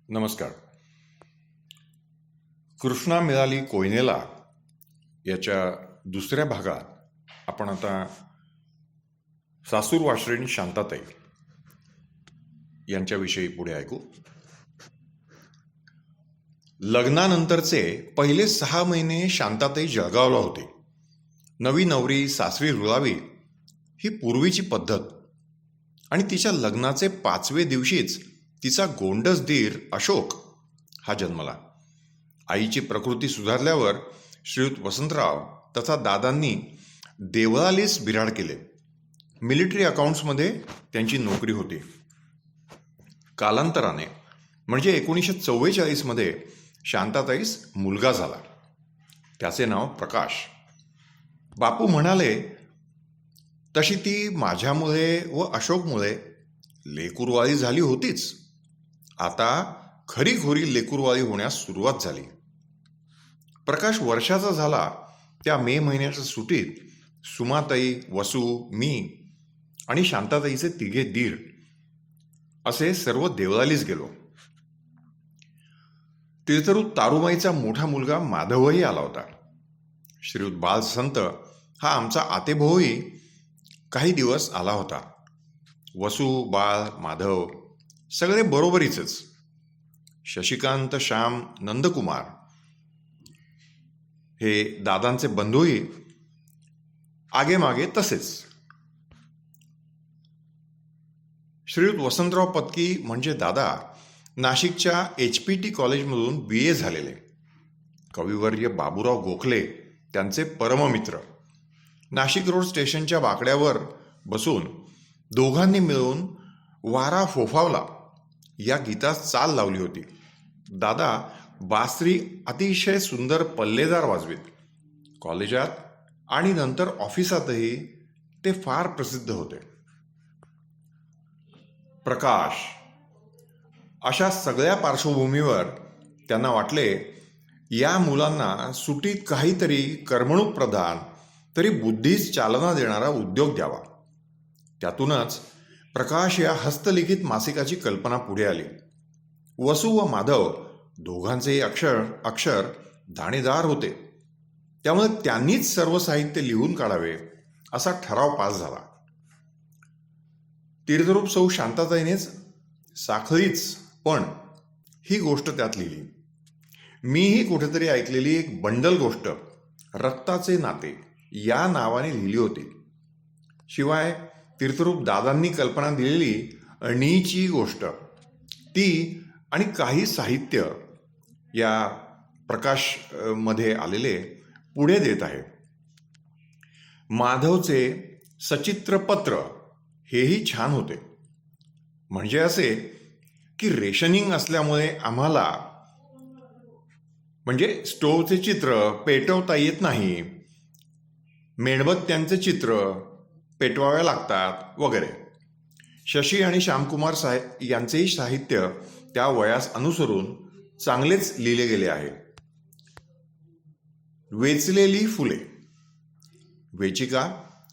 नमस्कार. कृष्णा मिळाली कोयनेला याच्या दुसऱ्या भागात आपण आता सासूर वासरेणी शांताताई यांच्याविषयी पुढे ऐकू. लग्नानंतरचे पहिले 6 महिने शांताताई जळगावला होते. नवी नवरी सासरी रुळावी ही पूर्वीची पद्धत आणि तिच्या लग्नाचे 5वे दिवशीच तिचा गोंडस धीर अशोक हा जन्मला. आईची प्रकृती सुधारल्यावर श्रीयुत वसंतराव तथा दादांनी देवळालीस बिराड केले. मिलिटरी अकाउंट्समध्ये त्यांची नोकरी होती. कालांतराने म्हणजे 1944मध्ये शांताताईस मुलगा झाला. त्याचे नाव प्रकाश. बापू म्हणाले तशी ती माझ्यामुळे व अशोकमुळे लेकुरवाळी झाली होतीच. आता खरीखोरी लेकुरवाळी होण्यास सुरुवात झाली. प्रकाश वर्षाचा झाला त्या मे महिन्याच्या सुटीत सुमाताई, वसू, मी आणि शांताताईचे 3 दीर असे सर्व देवळालीस गेलो. तीर्थरू तारुमाईचा मोठा मुलगा माधवही आला होता. श्रीयुत बालसंत हा आमचा आतेभाऊही काही दिवस आला होता. वसू, बाळ, माधव सगळे बरोबरीचेच. शशिकांत, श्याम, नंदकुमार हे दादांचे बंधूही आगेमागे तसेच. श्रीयुत वसंतराव पत्की म्हणजे दादा नाशिकच्या HPT कॉलेजमधून BA झालेले. कविवर्य बाबूराव गोखले त्यांचे परममित्र. नाशिक रोड स्टेशनच्या वाकड्यावर बसून दोघांनी मिळून वारा फोफावला या गीतात चाल लावली होती. दादा बासरी अतिशय सुंदर पल्लेदार वाजवीत. कॉलेजात आणि नंतर ऑफिसातही ते फार प्रसिद्ध होते. प्रकाश अशा सगळ्या पार्श्वभूमीवर त्यांना वाटले या मुलांना सुटीत काहीतरी करमणूक प्रदान तरी बुद्धीस चालना देणारा उद्योग द्यावा. त्यातूनच प्रकाश या हस्तलिखित मासिकाची कल्पना पुढे आली. वसू व माधव दोघांचेही अक्षर दाणेदार होते. त्यामुळे त्यांनीच सर्व साहित्य लिहून काढावे असा ठराव पास झाला. तीर्थरूप सौ शांताताईनेच साखळीच पण ही गोष्ट त्यात लिहिली. मीही कुठेतरी ऐकलेली एक बंडल गोष्ट रक्ताचे नाते या नावाने लिहिली होती. शिवाय तीर्थरूप दादांनी कल्पना दिलेली अणीची गोष्ट ती आणि काही साहित्य या प्रकाश मध्ये आलेले पुढे देत आहे. माधवचे सचित्र पत्र हेही छान होते. म्हणजे असे की रेशनिंग असल्यामुळे आम्हाला म्हणजे स्टोव्हचे चित्र पेटवता येत नाही, मेणबत्त्यांचे चित्र पेटवाव्या लागतात वगैरे. शशी आणि श्यामकुमार यांचेही साहित्य त्या वयास अनुसरून चांगलेच लिहिले गेले आहे. वेचलेली फुले वेचिका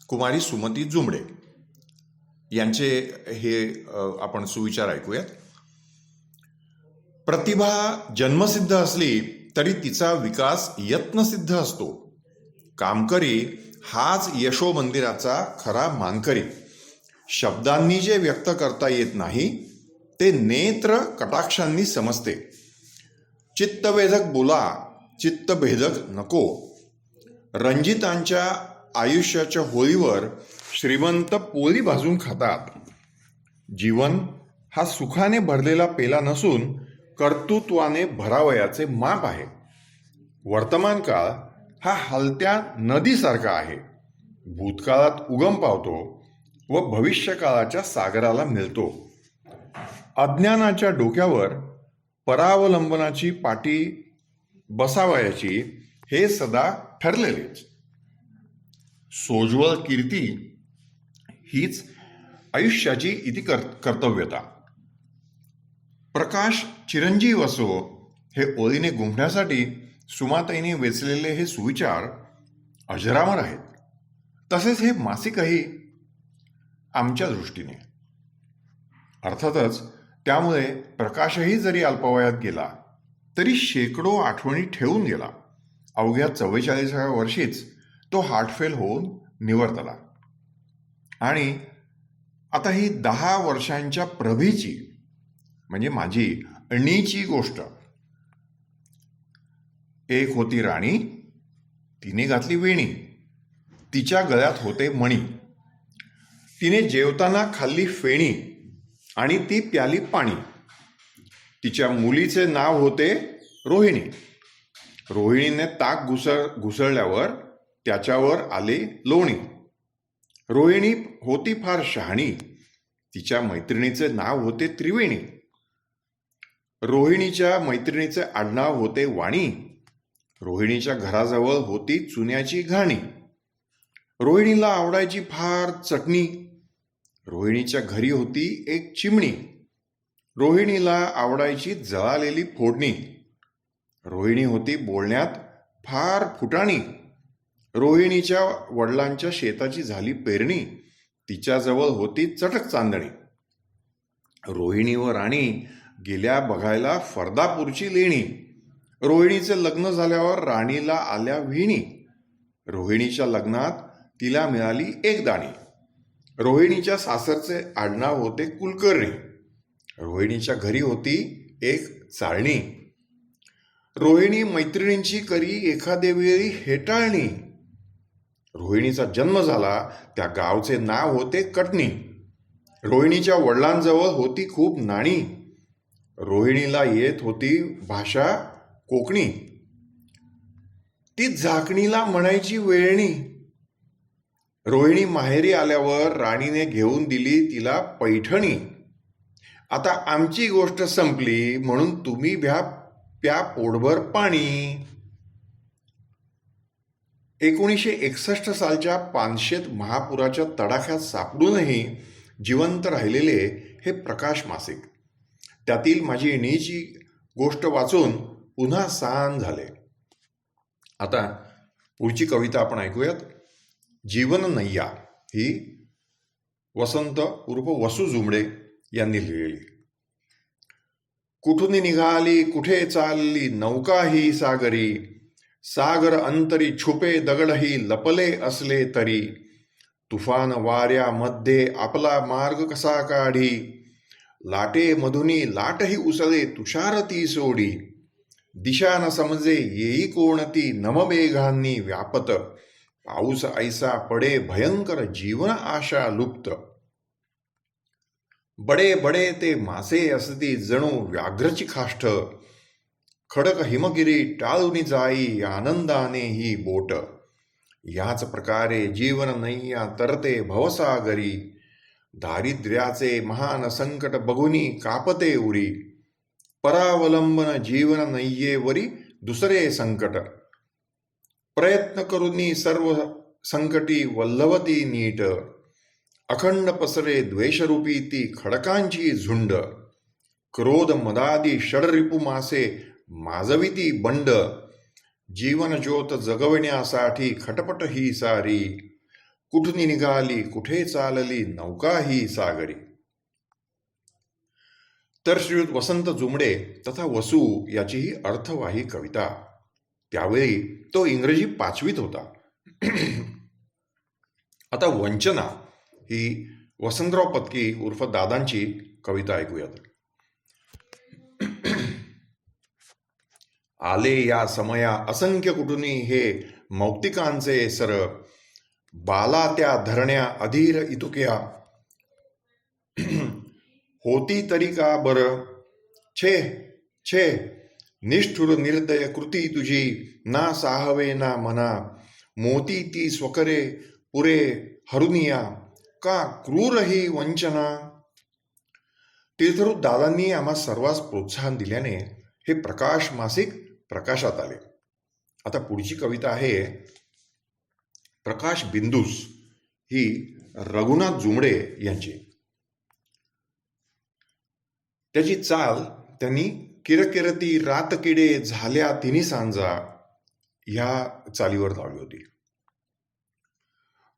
कुमारी सुमती जुमडे यांचे हे आपण सुविचार ऐकूयात. प्रतिभा जन्मसिद्ध असली तरी तिचा विकास यत्नसिद्ध असतो. कामकरी हाच यशोमंदिराचा खरा मानकरी. शब्दांनी जे व्यक्त करता येत नाही ते नेत्र कटाक्षांनी समजते. चित्तवेधक बोला, चित्तभेदक नको. रंजितांच्या आयुष्याच्या होळीवर श्रीमंत पोळी भाजून खातात. जीवन हा सुखाने भरलेला पेला नसून कर्तृत्वाने भरावयाचे माप आहे. वर्तमान काळ हा हलत्या नदीसारखा आहे. भूतकाळात उगम पावतो व भविष्यकाळाच्या सागराला मिळतो. अज्ञानाच्या डोक्यावर परावलंबनाची पाटी बसावयाची हे सदा ठरलेलेच. सोज्वळ कीर्ती हीच आयुष्याची इति कर्तव्यता. प्रकाश चिरंजीव असो हे ओळीने गुंफण्यासाठी सुमाताईने वेचलेले हे सुविचार अजरामर आहेत. तसेच हे मासिकही आमच्या दृष्टीने. अर्थातच त्यामुळे प्रकाशही जरी अल्पवयात गेला तरी शेकडो आठवणी ठेवून गेला. अवघ्या 44व्या वर्षीच तो हार्टफेल होऊन निवर्तला. आणि आता ही 10 वर्षांच्या प्रभेची म्हणजे माझी अणीची गोष्ट. एक होती राणी, तिने घातली वेणी, तिच्या गळ्यात होते मणी. तिने जेवताना खाल्ली फेणी आणि ती प्याली पाणी. तिच्या मुलीचे नाव होते रोहिणी. रोहिणीने ताक घुसळल्यावर त्याच्यावर आले लोणी. रोहिणी होती फार शहाणी, तिच्या मैत्रिणीचे नाव होते त्रिवेणी. रोहिणीच्या मैत्रिणीचे आडनाव होते वाणी. रोहिणीच्या घराजवळ होती चुन्याची घाणी. रोहिणीला आवडायची फार चटणी. रोहिणीच्या घरी होती एक चिमणी. रोहिणीला आवडायची जळालेली फोडणी. रोहिणी होती बोलण्यात फार फुटाणी. रोहिणीच्या वडिलांच्या शेताची झाली पेरणी, तिच्याजवळ होती चटक चांदणी. रोहिणी व राणी गेल्या बघायला फर्दापूरची लेणी. रोहिणीचे लग्न झाल्यावर राणीला आल्या विहिणी. रोहिणीच्या लग्नात तिला मिळाली एक दाणी. रोहिणीच्या सासरचे आडनाव होते कुलकर्णी. रोहिणीच्या घरी होती एक चाळणी. रोहिणी मैत्रिणींची करी एखादे वेळी हेटाळणी. रोहिणीचा जन्म झाला त्या गावचे नाव होते कटणी. रोहिणीच्या वडिलांजवळ होती खूप नाणी. रोहिणीला येत होती भाषा कोकणी. ती झाकणीला म्हणायची वेळणी. रोहिणी माहेरी आल्यावर राणीने घेऊन दिली तिला पैठणी. आता आमची गोष्ट संपली म्हणून तुम्ही प्या पोटभर पाणी. 1961 सालच्या पानशेत महापुराच्या तडाख्यात सापडूनही जिवंत राहिलेले हे प्रकाश मासिक. त्यातील माझी इणीची गोष्ट वाचून पुन्हा सान झाले. आता पुढची कविता आपण ऐकूयात. जीवन नय्या ही वसंत उर्फ वसू जुमडे यांनी लिहिलेली. कुठून निघाली कुठे चालली नौका ही सागरी. सागर अंतरी छुपे दगडही लपले असले तरी. तुफान वाऱ्यामध्ये आपला मार्ग कसा काढी. लाटे मधुनी लाटही उसळे तुषार ती सोडी. दिशा न समजे येई कोणती नममेघांनी व्यापत. पाऊस ऐसा पडे भयंकर जीवन आशा लुप्त. बडे बडे ते मासे असती जणू व्याघ्रची खाष्ट. खडक हिमगिरी टाळून जाई आनंदाने ही बोट. याच प्रकारे जीवन नय्या तरते भवसागरी. दारिद्र्याचे महान संकट बघुनी कापते उरी. परावलंबन जीवन नय्येवरी दुसरे संकट. प्रयत्न करूनी सर्व संकटी वल्लवती नीट. अखंड पसरे द्वेषरूपी ती खडकांची झुंड. क्रोध मदादी षडरिपू मासे माजविती बंड. जीवन ज्योत जगविण्यासाठी खटपट ही सारी. कुठून निघाली कुठे चालली नौका ही सागरी. तर श्रीयुत वसंत जुमडे तथा वसू याची ही अर्थवाही कविता. त्यावेळी तो इंग्रजी 5वीत होता. आता वंचना ही वसंतराव पत्की उर्फ दादांची कविता ऐकूयात. आले या समया असंख्य कुटुनी हे मौक्तिकांचे सर. बाला त्या धरण्या अधीर इतुक्या. होती तरी का बर. छे छे निष्ठुर निर्दय कृती तुझी. ना साहवे ना मना. मोती ती स्वकरे पुरे हरुनिया. का क्रूर ही वंचना. तीर्थरूप दादांनी आम्हा सर्वांस प्रोत्साहन दिल्याने हे प्रकाश मासिक प्रकाशात आले. आता पुढची कविता आहे प्रकाश बिंदूस. ही रघुनाथ जुमडे यांची. त्याची चाल त्यांनी किरकिरती रातकिडे झाल्या तिन्ही सांजा ह्या चालीवर लावली होती.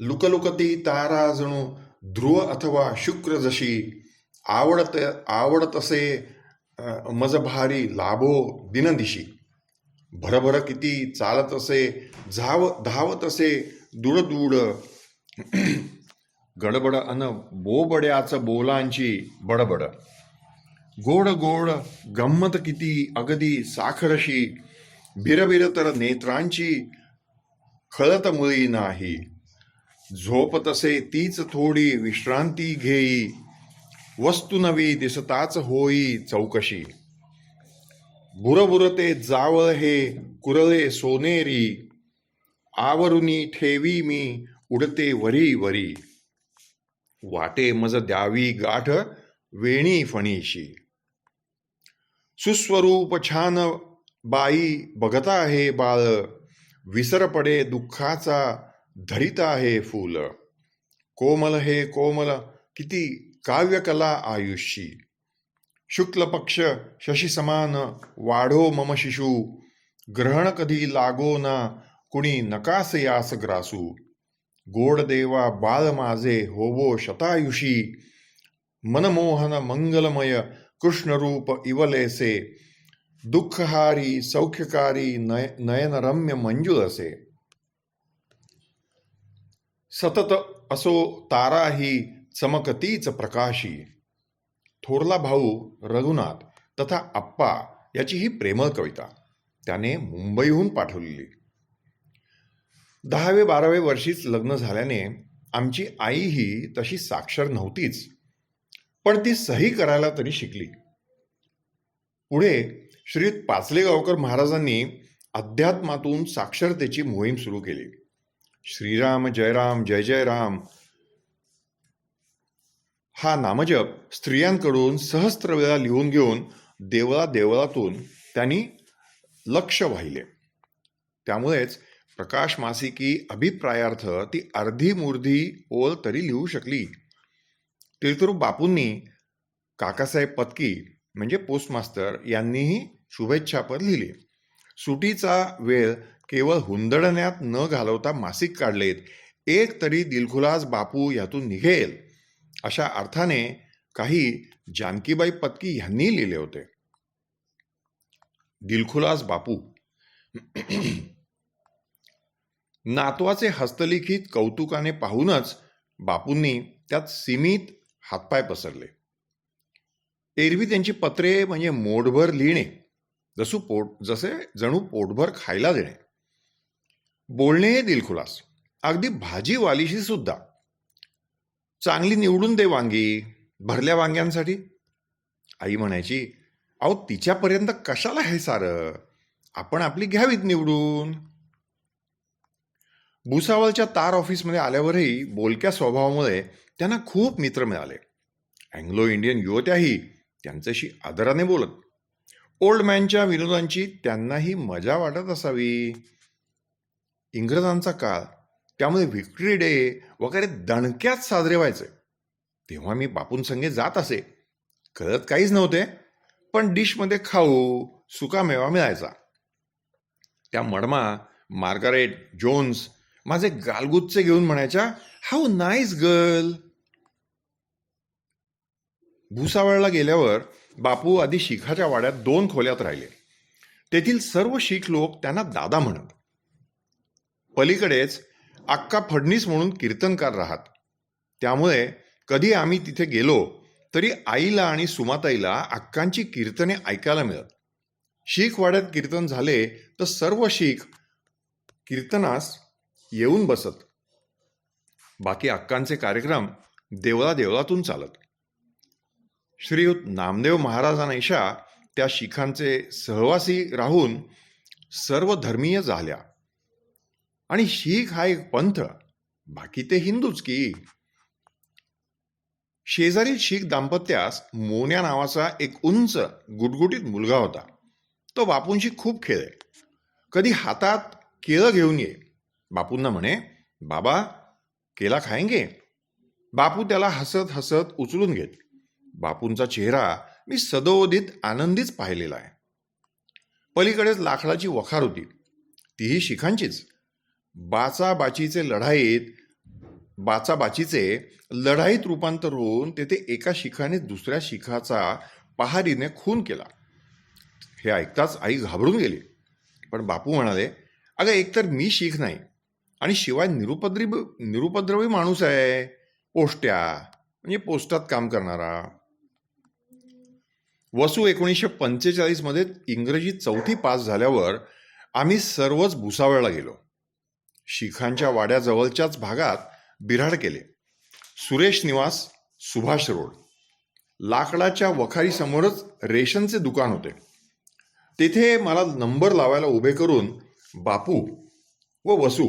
लुकलुकती तारा जणू ध्रुव अथवा शुक्र जशी. आवडत असे मज भारी लाभो दिनदिशी. भरभर किती चालत असे धावत असे दूड गडबड अन बोबड्याच बोलांची बडबड. गोड गोड गंमत किती अगदी साखरशी. बिरबिर तर नेत्रांची खळत मुळी नाही. झोप तसे तीच थोडी विश्रांती घेई. वस्तू नवी दिसताच होई चौकशी. बुरबुरते जावळ हे कुरळे सोनेरी. आवरुनी ठेवी मी उडते वरी वरी. वाटे मज द्यावी गाठ वेणी फणीशी. सुस्वरूप छान बाई बघता आहे बाळ. विसर पडे दुःखाचा धरित आहे फूल. कोमल हे कोमल किती काव्यकला आयुष्यी. शुक्ल पक्ष शशी समान वाढो मम शिशू. ग्रहण कधी लागो ना कुणी नकास यास ग्रासू. गोड देवा बाळ माझे होवो शतायुषी. मनमोहन मंगलमय कृष्णरूप इवलेसे. दुःखहारी सौख्यकारी नयनरम्य मंजुळ असे. सतत असो ताराही चमकतीच प्रकाशी. थोरला भाऊ रघुनाथ तथा आप्पा याची ही प्रेमळ कविता त्याने मुंबईहून पाठवलेली. 10वे-12वे वर्षीच लग्न झाल्याने आमची आईही तशी साक्षर नव्हतीच, पण ती सही करायला तरी शिकली. पुढे श्री पाचलेगावकर महाराजांनी अध्यात्मातून साक्षरतेची मोहीम सुरू केली. श्रीराम जय राम जय जय राम हा नामजप स्त्रियांकडून सहस्त्र वेळा लिहून घेऊन देवळातून त्यांनी लक्ष वाहिले. त्यामुळेच प्रकाश मासिकी अभिप्रायार्थ ती अर्धी मूर्धी ओळ तरी लिहू शकली. तीर्थरूप बापूंनी काकासाहेब पत्की म्हणजे पोस्टमास्तर यांनीही शुभेच्छापत्र लिहिले. सुटीचा वेळ केवळ हुंदडण्यात न घालवता मासिक काढलेत. एक तरी दिलखुलास बापू यातून निघेल अशा अर्थाने काही जानकीबाई पत्की यांनी लिहिले होते. दिलखुलास बापू. नातवाचे हस्तलिखित कौतुकाने पाहूनच बापूंनी त्यात सीमित हातपाय पसरले. एरवी त्यांची पत्रे म्हणजे मोठभर लिहिणे, जसे जणू पोटभर खायला देणे. बोलणे दिलखुलास, अगदी भाजीवालीशी सुद्धा. चांगली निवडून दे वांगी, भरल्या वांग्यांसाठी. आई म्हणायची, अहो तिच्यापर्यंत कशाला हे सारं, आपण आपली घ्यावीत निवडून. भुसावळच्या तार ऑफिसमध्ये आल्यावरही बोलक्या स्वभावामुळे त्यांना खूप मित्र मिळाले. अँग्लो इंडियन युवत्याही त्यांच्याशी आदराने बोलत. ओल्ड मॅनच्या विनोदांची त्यांनाही मजा वाटत असावी. इंग्रजांचा काळ, त्यामुळे व्हिक्टरी डे वगैरे दणक्यात साजरे व्हायचे. तेव्हा मी बापूंसंगे जात असे. कळत काहीच नव्हते, पण डिशमध्ये खाऊ सुकामेवा मिळायचा. त्या मडमा मार्गारेट जोन्स माझे गालगुच्चे घेऊन म्हणायच्या, हाऊ नाईस गर्ल. भुसावळला गेल्यावर बापू आधी शिखाच्या वाड्यात 2 खोल्यात राहिले. तेथील सर्व शीख लोक त्यांना दादा म्हणत. पलीकडेच अक्का फडणीस म्हणून कीर्तनकार राहत. त्यामुळे कधी आम्ही तिथे गेलो तरी आईला आणि सुमाताईला अक्कांची कीर्तने ऐकायला मिळत. शीख वाड्यात कीर्तन झाले तर सर्व शीख कीर्तनास येऊन बसत. बाकी अक्कांचे कार्यक्रम देवळातून चालत. श्रीयुत नामदेव महाराजांना त्या शीखांचे सहवासी राहून सर्व धर्मीय झाल्या. आणि शीख हा एक पंथ, बाकी ते हिंदूच की. शेजारील शीख दाम्पत्यास मोन्या नावाचा एक उंच गुटगुटीत मुलगा होता. तो बापूंशी खूप खेळे. कधी हातात केळं घेऊन ये. बापूंना म्हणे, बाबा केला खाएंगे. बापू त्याला हसत हसत उचलून घेत. बापूंचा चेहरा मी सदोदित आनंदीच पाहिलेला आहे. पलीकडेच लाकडाची वखार होती, तीही शिखांचीच. बाचाबाचीचे लढाईत बाचाबाचीचे लढाईत रूपांतर होऊन तेथे एका शिखाने दुसऱ्या शिखाचा पहारीने खून केला. हे ऐकताच आई घाबरून गेली. पण बापू म्हणाले, अगं एकतर मी शीख नाही आणि शिवाय निरुपद्रवी माणूस आहे, पोस्ट्या म्हणजे पोस्टात काम करणारा. वसू 1945 मध्ये इंग्रजी 4थी पास झाल्यावर आम्ही सर्वच भुसावळला गेलो. शिखांच्या वाड्याजवळच्याच भागात बिऱ्हाड केले. सुरेश निवास, सुभाष रोड, लाकडाच्या वखारीसमोरच रेशनचे दुकान होते. तेथे मला नंबर लावायला उभे करून बापू व वसू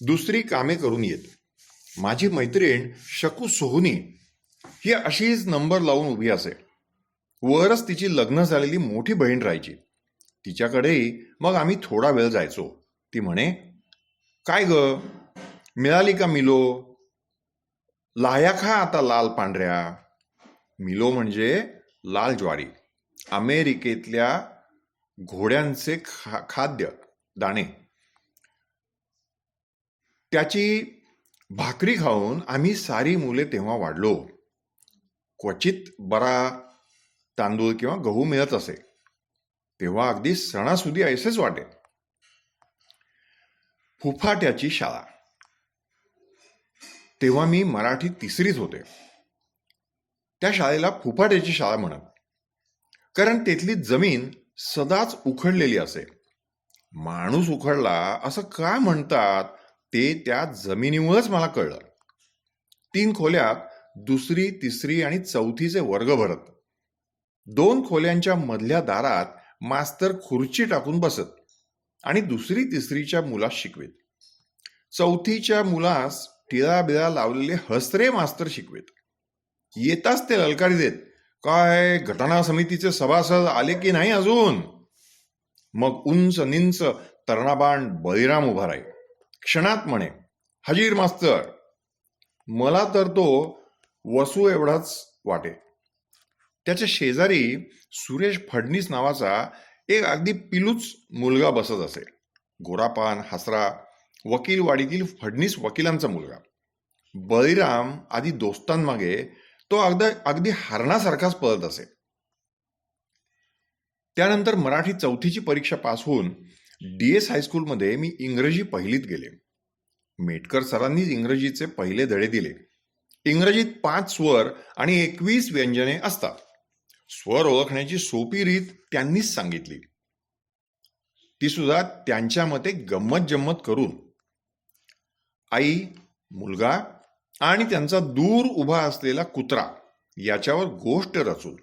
दुसरी कामे करून येत. माझी मैत्रीण शकू सोहुनी ही अशीच नंबर लावून उभी असे. वरच तिची लग्न झालेली मोठी बहीण राहायची. तिच्याकडेही मग आम्ही थोडा वेळ जायचो. ती म्हणे, काय ग, मिळाली का मिलो? लाह्या खा आता लाल पांढऱ्या. मिलो म्हणजे लाल ज्वारी, अमेरिकेतल्या घोड्यांचे खाद्य दाणे. त्याची भाकरी खाऊन आम्ही सारी मुले तेव्हा वाढलो. क्वचित बरा तांदूळ किंवा गहू मिळत असे. तेव्हा अगदी सणासुदी ऐसेच वाटे. फुफाट्याची शाळा. तेव्हा मी मराठी 3रीत होते. त्या शाळेला फुफाट्याची शाळा म्हणत, कारण तेथली जमीन सदाच उखडलेली असे. माणूस उखडला असं का म्हणतात ते त्या जमिनीमुळेच मला कळलं. 3 खोल्यात 2री, 3री आणि 4थीचे वर्ग भरत. 2 खोल्यांच्या मधल्या दारात मास्तर खुर्ची टाकून बसत आणि 2री, 3रीच्या मुलास शिकवेत. 4थीच्या मुलास टिळा बिळा लावलेले हसरे मास्तर शिकवेत. येताच ते ललकारी देत, काय घटना समितीचे सभासद आले की नाही अजून? मग उंच निंच तर्णाबाण बळीराम उभा राहील. क्षणात म्हणे, हजीर मास्तर. मला तर तो वसू एवढाच वाटे. त्याच्या शेजारी सुरेश फडणीस नावाचा एक अगदी पिलूच मुलगा बसत असे. गोरापान, हसरा, वकीलवाडीतील फडणीस वकिलांचा मुलगा. बळीराम आधी दोस्तांमागे तो अगदी हरणासारखाच पळत असे. त्यानंतर मराठी 4थीची परीक्षा पास होऊन DS हायस्कूलमध्ये मी इंग्रजी 1लीत गेले. मेटकर सरांनीच इंग्रजीचे पहिले धडे दिले. इंग्रजीत 5 स्वर आणि 21 व्यंजने असतात. स्वर ओळखण्याची सोपी रीत त्यांनीच सांगितली, ती सुद्धा त्यांच्या मते गंमत जम्मत करून. आई, मुलगा आणि त्यांचा दूर उभा असलेला कुत्रा याच्यावर गोष्ट रचून.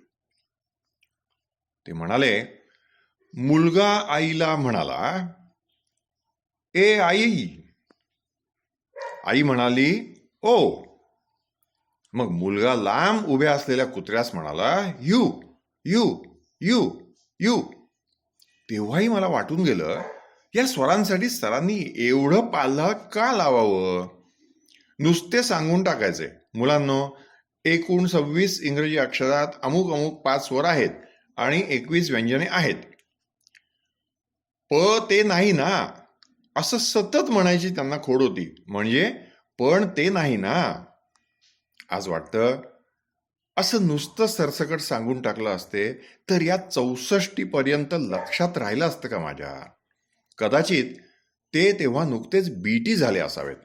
ते म्हणाले, मुलगा आईला म्हणाला, ए आई. आई म्हणाली, ओ. मग मुलगा लांब उभ्या असलेल्या कुत्र्यास म्हणाला, यू यू यू यू. तेव्हाही मला वाटून गेलं, या स्वरांसाठी सरांनी एवढं पाल्ला का लावावं? नुसते सांगून टाकायचे, मुलांनो, एकूण 26 इंग्रजी अक्षरात अमुक अमुक 5 स्वर आहेत आणि 21 व्यंजने आहेत. ते नाही ना, असं सतत म्हणायची त्यांना खोड होती. म्हणजे पण ते नाही ना. आज वाटतं, असं नुसतं सरसकट सांगून टाकलं असते तर या 64 पर्यंत लक्षात राहिलं असतं का माझ्या? कदाचित ते तेव्हा नुकतेच BT झाले असावेत.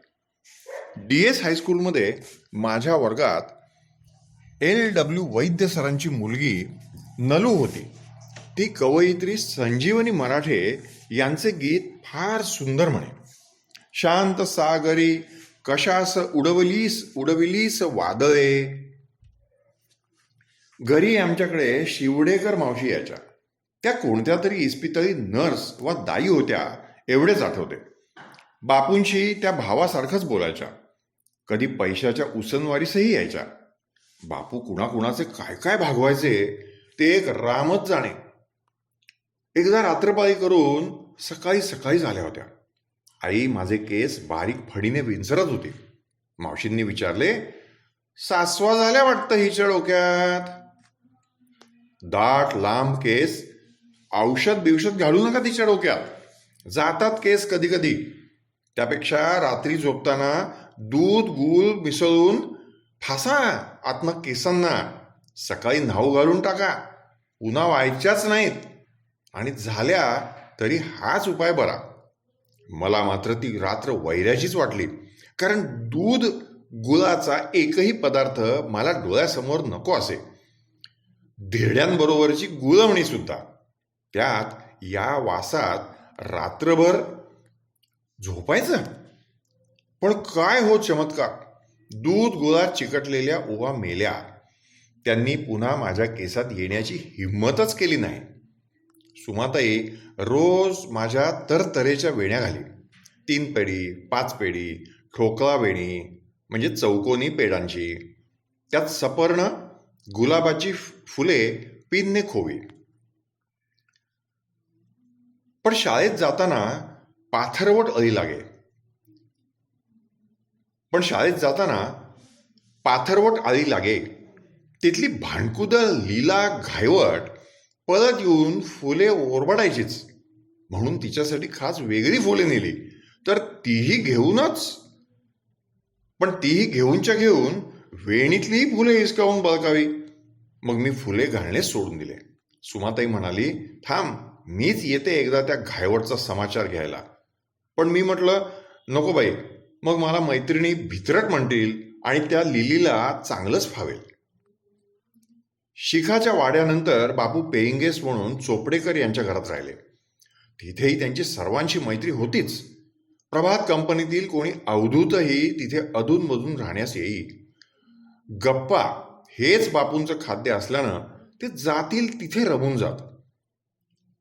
DS हायस्कूलमध्ये माझ्या वर्गात LW वैद्य सरांची मुलगी नलू होती. ती कवयित्री संजीवनी मराठे यांचे गीत फार सुंदर म्हणे. शांत सागरी कशास उडविलीस वादळे. घरी आमच्याकडे शिवडेकर मावशी यायच्या. त्या कोणत्या तरी इस्पितळी नर्स व दाई होत्या एवढेच आठवते. बापूंशी त्या भावासारखंच बोलायच्या. कधी पैशाच्या उसनवारीसही यायच्या. बापू कुणाकुणाचे काय काय भागवायचे ते एक रामच जाणे. एकदा रात्रपाळी करून सकाळी सकाळी झाल्या होत्या. आई माझे केस बारीक फडीने विंचरत होती. मावशींनी विचारले, सासवा झाल्या वाटतं हिच्या डोक्यात. दाट लांब केस, औषध बिवषध घालू नका तिच्या डोक्यात, जातात केस कधी कधी. त्यापेक्षा रात्री झोपताना दूध गूळ मिसळून फासा आत्मा केसांना, सकाळी न्हाऊ घालून टाका, पुन्हा व्हायच्याच नाहीत, आणि झाल्या तरी हाच उपाय बरा. मला मात्र ती रात्र वैऱ्याचीच वाटली, कारण दूध गुळाचा एकही पदार्थ मला डोळ्यासमोर नको असे. धिरड्यांबरोबरची गुळवणी सुद्धा, त्यात या वासात रात्रभर झोपायचं. पण काय हो चमत्कार, दूध गुळात चिकटलेल्या ओवा मेल्या. त्यांनी पुन्हा माझ्या केसात येण्याची हिंमतच केली नाही. सुमाताई रोज माझ्या तरतरेच्या वेण्या घाली. 3 पेढी, 5 पेढी, ठोकळा वेणी म्हणजे चौकोनी पेडांची, त्यात सपर्ण गुलाबाची फुले पिनने खोवी. पण शाळेत जाताना पाथरवट अळी लागे. तिथली भांडकुदळ लीला घायवट परत येऊन फुले ओरबडायचीच, म्हणून तिच्यासाठी खास वेगळी फुले नेली. तर तीही घेऊनच्या घेऊन वेणीतलीही फुले हिसकावून बळकावी. मग मी फुले घालणे सोडून दिले. सुमाताई म्हणाली, थांब, मीच येते एकदा त्या घायवटचा समाचार घ्यायला. पण मी म्हटलं, नको बाई, मग मला मैत्रिणी भित्रट म्हणतील आणि त्या लिलीला चांगलंच फावेल. शिखाच्या वाड्यानंतर बापू पेईंग गेस्ट म्हणून चोपडेकर यांच्या घरात राहिले. तिथेही त्यांची सर्वांची मैत्री होतीच. प्रभात कंपनीतील कोणी अवधूतही तिथे अधूनमधून राहण्यास येई. गप्पा हेच बापूंचं खाद्य असल्यानं ते जातील तिथे रमून जात.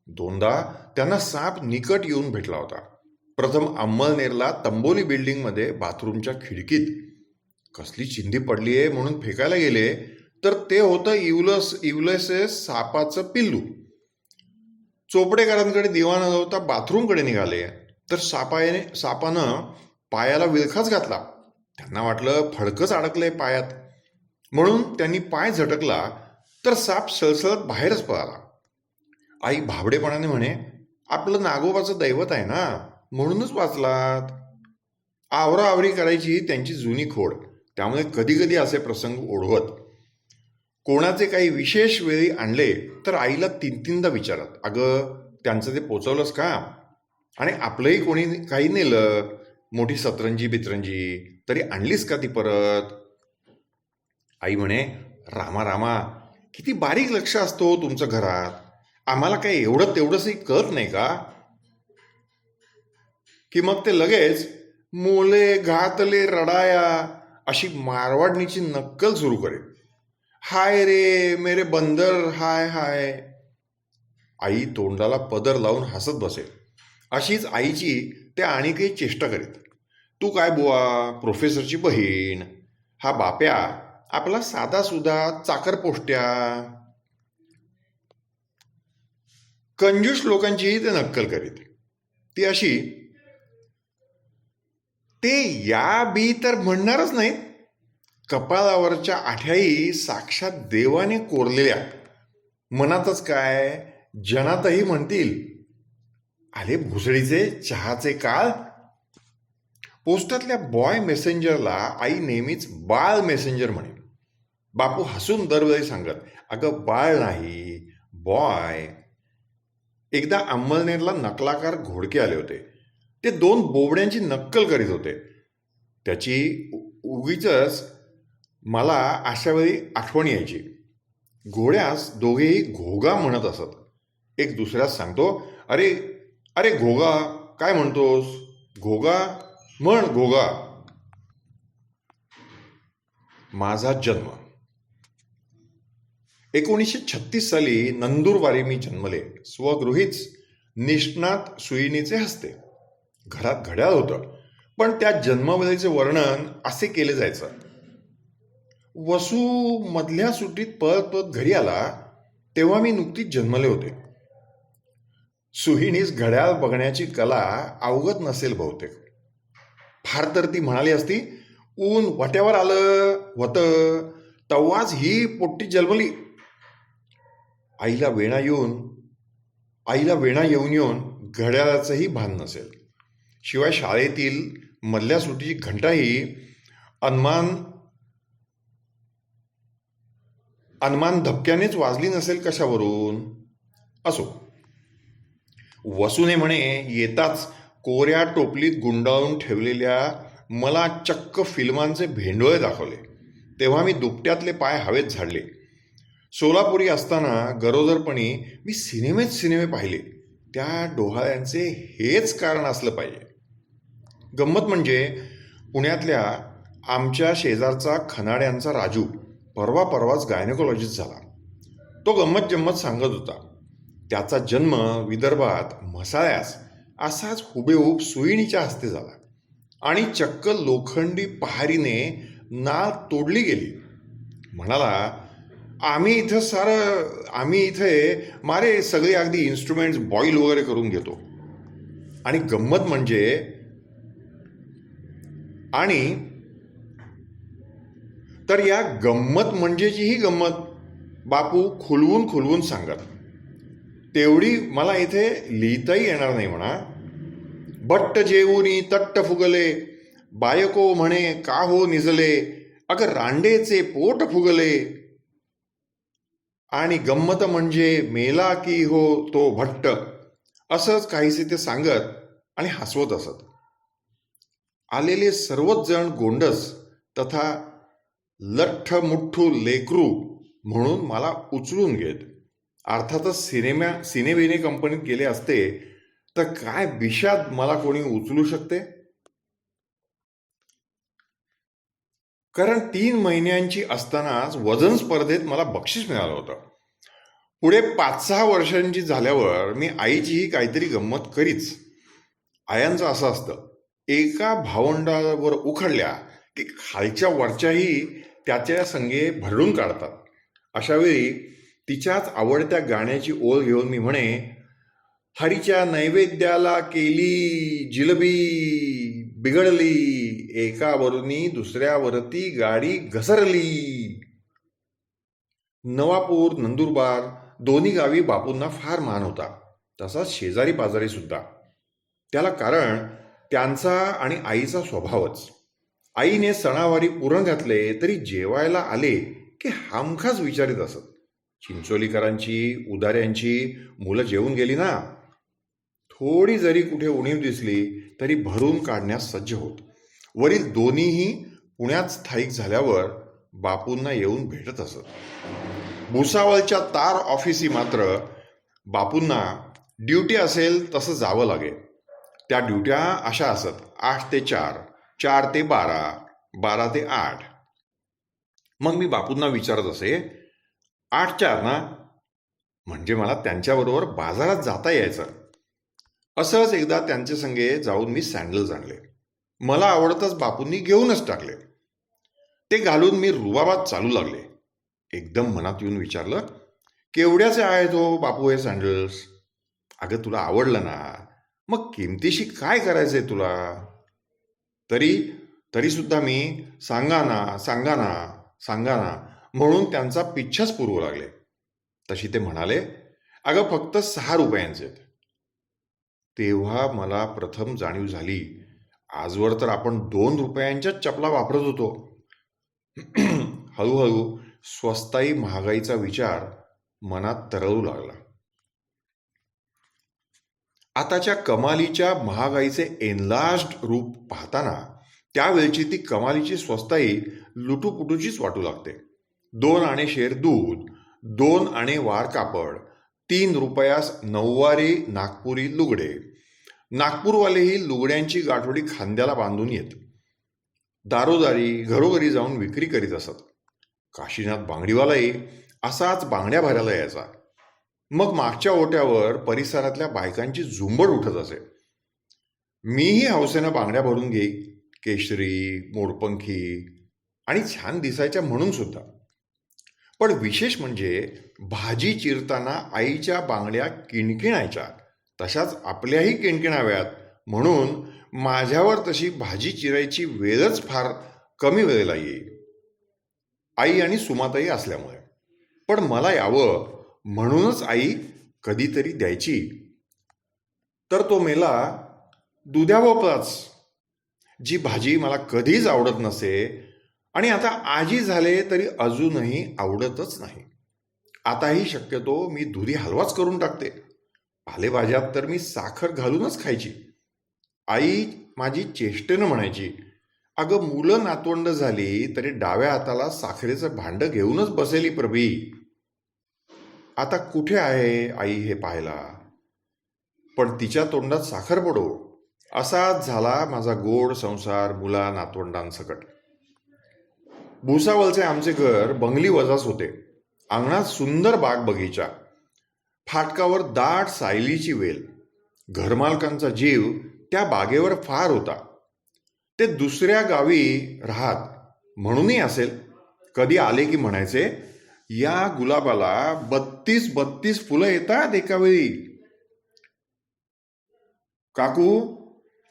2दा त्यांना साप निकट येऊन भेटला होता. प्रथम अंमळनेरला तंबोली बिल्डिंगमध्ये बाथरूमच्या खिडकीत. कसली चिंधी पडली आहे म्हणून फेकायला गेले, तर ते होतं इवलसे सापाचं पिल्लू. चोपडेकरांकडे दिवा न लावता बाथरूमकडे निघाले, तर सापानं पायाला विळखाच घातला. त्यांना वाटलं फडकच अडकलंय पायात, म्हणून त्यांनी पाय झटकला तर साप सळसळत बाहेरच पळाला. आई भाबडेपणाने म्हणे, आपलं नागोबाचं दैवत आहे ना, म्हणूनच वाचलात. आवराआवरी करायची त्यांची जुनी खोड, त्यामुळे कधी कधी असे प्रसंग ओढवत. कोणाचे काही विशेष वेळी आणले तर आईला 3-3दा विचारत, अगं त्यांचं ते पोचवलंस का, आणि आपलंही कोणी काही नेलं, मोठी सतरंजी बितरंजी तरी आणलीस का ती परत. आई म्हणे, रामा, किती बारीक लक्ष असतो हो तुमचं घरात, आम्हाला काही एवढं तेवढंसही कळत नाही का. की मग ते लगेच मोले घातले रडाया अशी मारवाडणीची नक्कल सुरू करेल. हाय रे मेरे बंदर, हाय हाय. आई तोंडाला पदर लावून हसत बसेल. अशीच आईची ते आणि काही चेष्टा करीत. तू काय बुवा, प्रोफेसरची बहीण, हा बाप्या आपला साधा सुधा चाकर पोष्ट्या. कंजूस लोकांचीही ते नक्कल करीत. ती अशी, ते या बी तर म्हणणारच नाहीत, कपाळावरच्या आठ्याही साक्षात देवाने कोरलेल्या. मनातच काय, जनातही म्हणतील, आले भुसडीचे चहाचे काळ. पोस्टातल्या बॉय मेसेंजरला आई नेहमीच बाळ मेसेंजर म्हणे. बापू हसून दरवेळी सांगत, अगं बाळ नाही, बॉय. एकदा अंमळनेरला नकलाकार घोडके आले होते. ते 2 बोबड्यांची नक्कल करीत होते. त्याची उगीच मला अशावेळी आठवण यायची. घोड्यास दोघेही घोगा म्हणत असत. एक दुसऱ्यास सांगतो, अरे अरे घोगा, काय म्हणतोस, घोगा म्हण घोगा. माझा जन्म 1936 साली नंदुरबारी मी जन्मले. स्वगृहीच निष्णात सुईणीचे हस्ते. घरात घड्याळ होतं, पण त्या जन्मवेळेचे वर्णन असे केले जायचं. वसू मधल्या सुट्टीत पळत घरी आला तेव्हा मी नुकतीच जन्मले होते. सुहिणीस घड्याळ बघण्याची कला अवगत नसेल बहुतेक. फार तर ती म्हणाली असती, ऊन वाट्यावर आलं होतं तेव्हाच ही पोट्टी जन्मली. आईला वेणा येऊन घड्याळाचंही भान नसेल. शिवाय शाळेतील मधल्या सुटीची घंटाही अनमान अनमान धपक्यानेच वाजली नसेल कशावरून. असो. वसूने म्हणे येताच कोऱ्या टोपलीत गुंडाळून ठेवलेल्या मला चक्क फिल्मांचे भेंडोळे दाखवले. तेव्हा मी दुपट्यातले पाय हवेत झाडले. सोलापुरी असताना गरोदरपणी मी सिनेमे पाहिले. त्या डोहाळ्यांचे हेच कारण असलं पाहिजे. गंमत म्हणजे पुण्यातल्या आमच्या शेजारचा खनाड्यांचा राजू परवाच गायनेकोलॉजिस्ट झाला. तो गंमत जम्मत सांगत होता. त्याचा जन्म विदर्भात म्हसाळ्यास असाच हुबेहूब सुईणीच्या हस्ते झाला आणि चक्क लोखंडी पहारीने नाळ तोडली गेली. म्हणाला, आम्ही इथे मारे सगळे अगदी इन्स्ट्रुमेंट्स बॉईल वगैरे करून घेतो. आणि गंमत म्हणजे तर या गंमत म्हणजेचीही गंमत बापू खुलवून सांगत. तेवढी मला इथे लिहिताही येणार नाही म्हणा. भट्ट जेवूनी तट्ट फुगले, बायको म्हणे का हो निजले, अगं रांडेचे पोट फुगले. आणि गंमत म्हणजे मेला की हो तो भट्ट. असंच काहीसे ते सांगत आणि हसवत असत. आलेले सर्वच जण गोंडस तथा लठ्ठ मुठ्ठू लेकरू म्हणून मला उचलून घेत. अर्थातच सिनेबिने कंपनीत गेले असते तर काय बिशात मला कोणी उचलू शकते. कारण 3 महिन्यांची असतानाच वजन स्पर्धेत मला बक्षीस मिळालं होतं. पुढे 5-6 वर्षांची झाल्यावर मी आईचीही काहीतरी गंमत करीच. आयांचं असं असतं, एका भावंडावर उखडल्या की खालच्या वरच्याही त्याच्या संगे भरडून काढतात. अशावेळी तिच्याच आवडत्या गाण्याची ओळ घेऊन मी म्हणे, हरीच्या नैवेद्याला केली जिलबी बिघडली, एकावरुनी दुसऱ्यावरती गाडी घसरली. नवापूर नंदुरबार दोन्ही गावी बापूंना फार मान होता. तसाच शेजारी पाजारी सुद्धा. त्याला कारण त्यांचा आणि आईचा स्वभावच. आईने सणावारी पुरण घातले तरी जेवायला आले की हमखास विचारित असत, चिंचोलीकरांची उदाऱ्यांची मुलं जेवून गेली ना. थोडी जरी कुठे उणीव दिसली तरी भरून काढण्यास सज्ज होत. वरील दोन्हीही पुण्यात स्थायिक झाल्यावर बापूंना येऊन भेटत असत. भुसावळच्या तार ऑफिसी मात्र बापूंना ड्युटी असेल तसं जावं लागे. त्या ड्युट्या अशा असत, 8 ते 4, 4 ते 12, 12 ते 8. मग मी बापूंना विचारत असे, 8-4 ना, म्हणजे मला त्यांच्याबरोबर बाजारात जाता यायचं. असंच एकदा त्यांच्या संगे जाऊन मी सँडल्स आणले. मला आवडतच बापूंनी घेऊनच टाकले. ते घालून मी रुबाबात चालू लागले. एकदम मनात येऊन विचारलं, केवढ्याचे आहेत हो बापू हे सँडल्स? अगं तुला आवडलं ना, मग किमतीशी काय करायचंय तुला? तरी सुद्धा मी सांगा ना म्हणून त्यांचा पिच्छाच पुरवू लागले. तशी ते म्हणाले, अगं फक्त 6 रुपयांचे. तेव्हा मला प्रथम जाणीव झाली, आजवर तर आपण 2 रुपयांच्याच चपला वापरत होतो. हळूहळू स्वस्ताई महागाईचा विचार मनात तरळू लागला. आताच्या कमालीच्या महागाईचे एनलार्ज्ड रूप पाहताना त्यावेळची ती कमालीची स्वस्ताई लुटूपुटूचीच वाटू लागते. 2 आणे शेर दूध, 2 आणे वार कापड, 3 रुपयास 9वारी नागपुरी लुगडे. नागपूरवालेही लुगड्यांची गाठोडी खांद्याला बांधून येत. दारोदारी घरोघरी जाऊन विक्री करीत असत. काशीनाथ बांगडीवालाही असाच बांगड्या भरायला यायचा. मग मागच्या ओट्यावर परिसरातल्या बायकांची झुंबड उठत असे. मीही हौसेनं बांगड्या भरून घेई, केशरी, मोरपंखी आणि छान दिसायच्या म्हणून सुद्धा. पण विशेष म्हणजे भाजी चिरताना आईच्या बांगड्या किणकिणायच्या, तशाच आपल्याही किणकिणाव्यात म्हणून माझ्यावर तशी भाजी चिरायची वेळच फार कमी वेळेला येई, आई आणि सुमाताई असल्यामुळे. पण मला यावं म्हणूनच आई कधीतरी द्यायची. तर तो मेला दुध्याभोपळाच. जी भाजी मला कधीच आवडत नसे आणि आता आजी झाले तरी अजूनही आवडतच नाही. आताही शक्यतो मी दुधी हलवाच करून टाकते. पालेभाज्यात तर मी साखर घालूनच खायची. आई माझी चेष्टेनं म्हणायची, अगं मुलं नातवंड झाली तरी डाव्या हाताला साखरेचं भांडं घेऊनच बसेली प्रभी. आता कुठे आहे आई हे पाहायला, पण तिच्या तोंडात साखर पडो. असाच झाला माझा गोड संसार मुला नातवंडांसकट. भुसावळचे आमचे घर बंगली वजास होते. अंगणात सुंदर बाग बगीचा, फाटकावर दाट सायलीची वेल. घरमालकांचा जीव त्या बागेवर फार होता. ते दुसऱ्या गावी राहत म्हणूनही असेल, कधी आले की म्हणायचे, या गुलाबाला 32 फुलं येतात एका वेळी. काकू,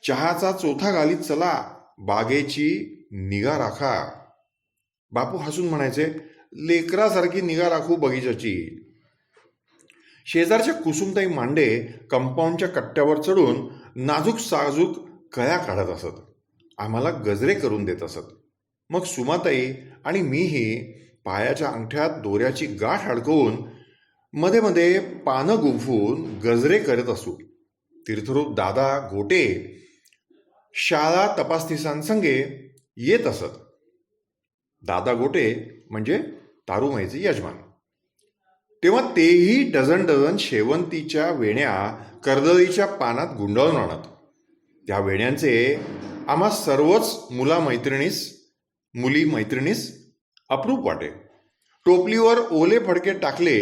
चहाचा चोथा घालीत चला, बागेची निगा राखा. बापू हसून म्हणायचे, लेकरासारखी निगा राखू बगीचाची. शेजारच्या कुसुमताई मांडे कंपाऊंडच्या कट्ट्यावर चढून नाजूक साजूक कळ्या काढत असत. आम्हाला गजरे करून देत असत. मग सुमाताई आणि मीही पायाच्या अंगठ्यात दोऱ्याची गाठ अडकवून मध्ये मध्ये पानं गुंफून गजरे करत असू. तीर्थरूप दादा गोटे शाळा तपासनिसांसंगे येत असत. दादा गोटे म्हणजे तारुमाईचे यजमान. तेव्हा तेही डझन शेवंतीच्या वेण्या कर्दळीच्या पानात गुंडाळून आणत. त्या वेण्यांचे आम्हा सर्वच मुली मैत्रिणीस अप्रूप वाटे. टोपलीवर ओले फडके टाकले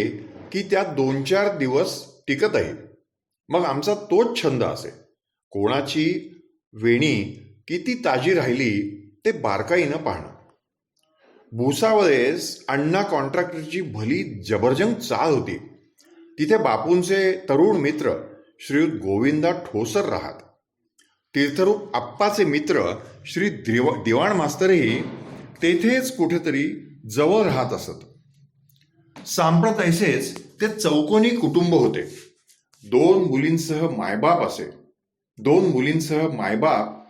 की त्यात 2-4 दिवस टिकतही. मग आमचा तोच छंद असे. कोणाची वेणी किती ताजी राहिली ते बारकाईनं पाहणं. भुसावळेस अण्णा कॉन्ट्रॅक्टरची भली जबरजंग चाल होती. तिथे बापूंचे तरुण मित्र श्रीयुत गोविंदा ठोसर राहत. तीर्थरूप आप्पाचे मित्र श्री दिवाण मास्तरही तेथेच कुठेतरी जवळ राहत असत. सांप्रत ऐसेच ते चौकोनी कुटुंब होते. 2 मुलींसह मायबाप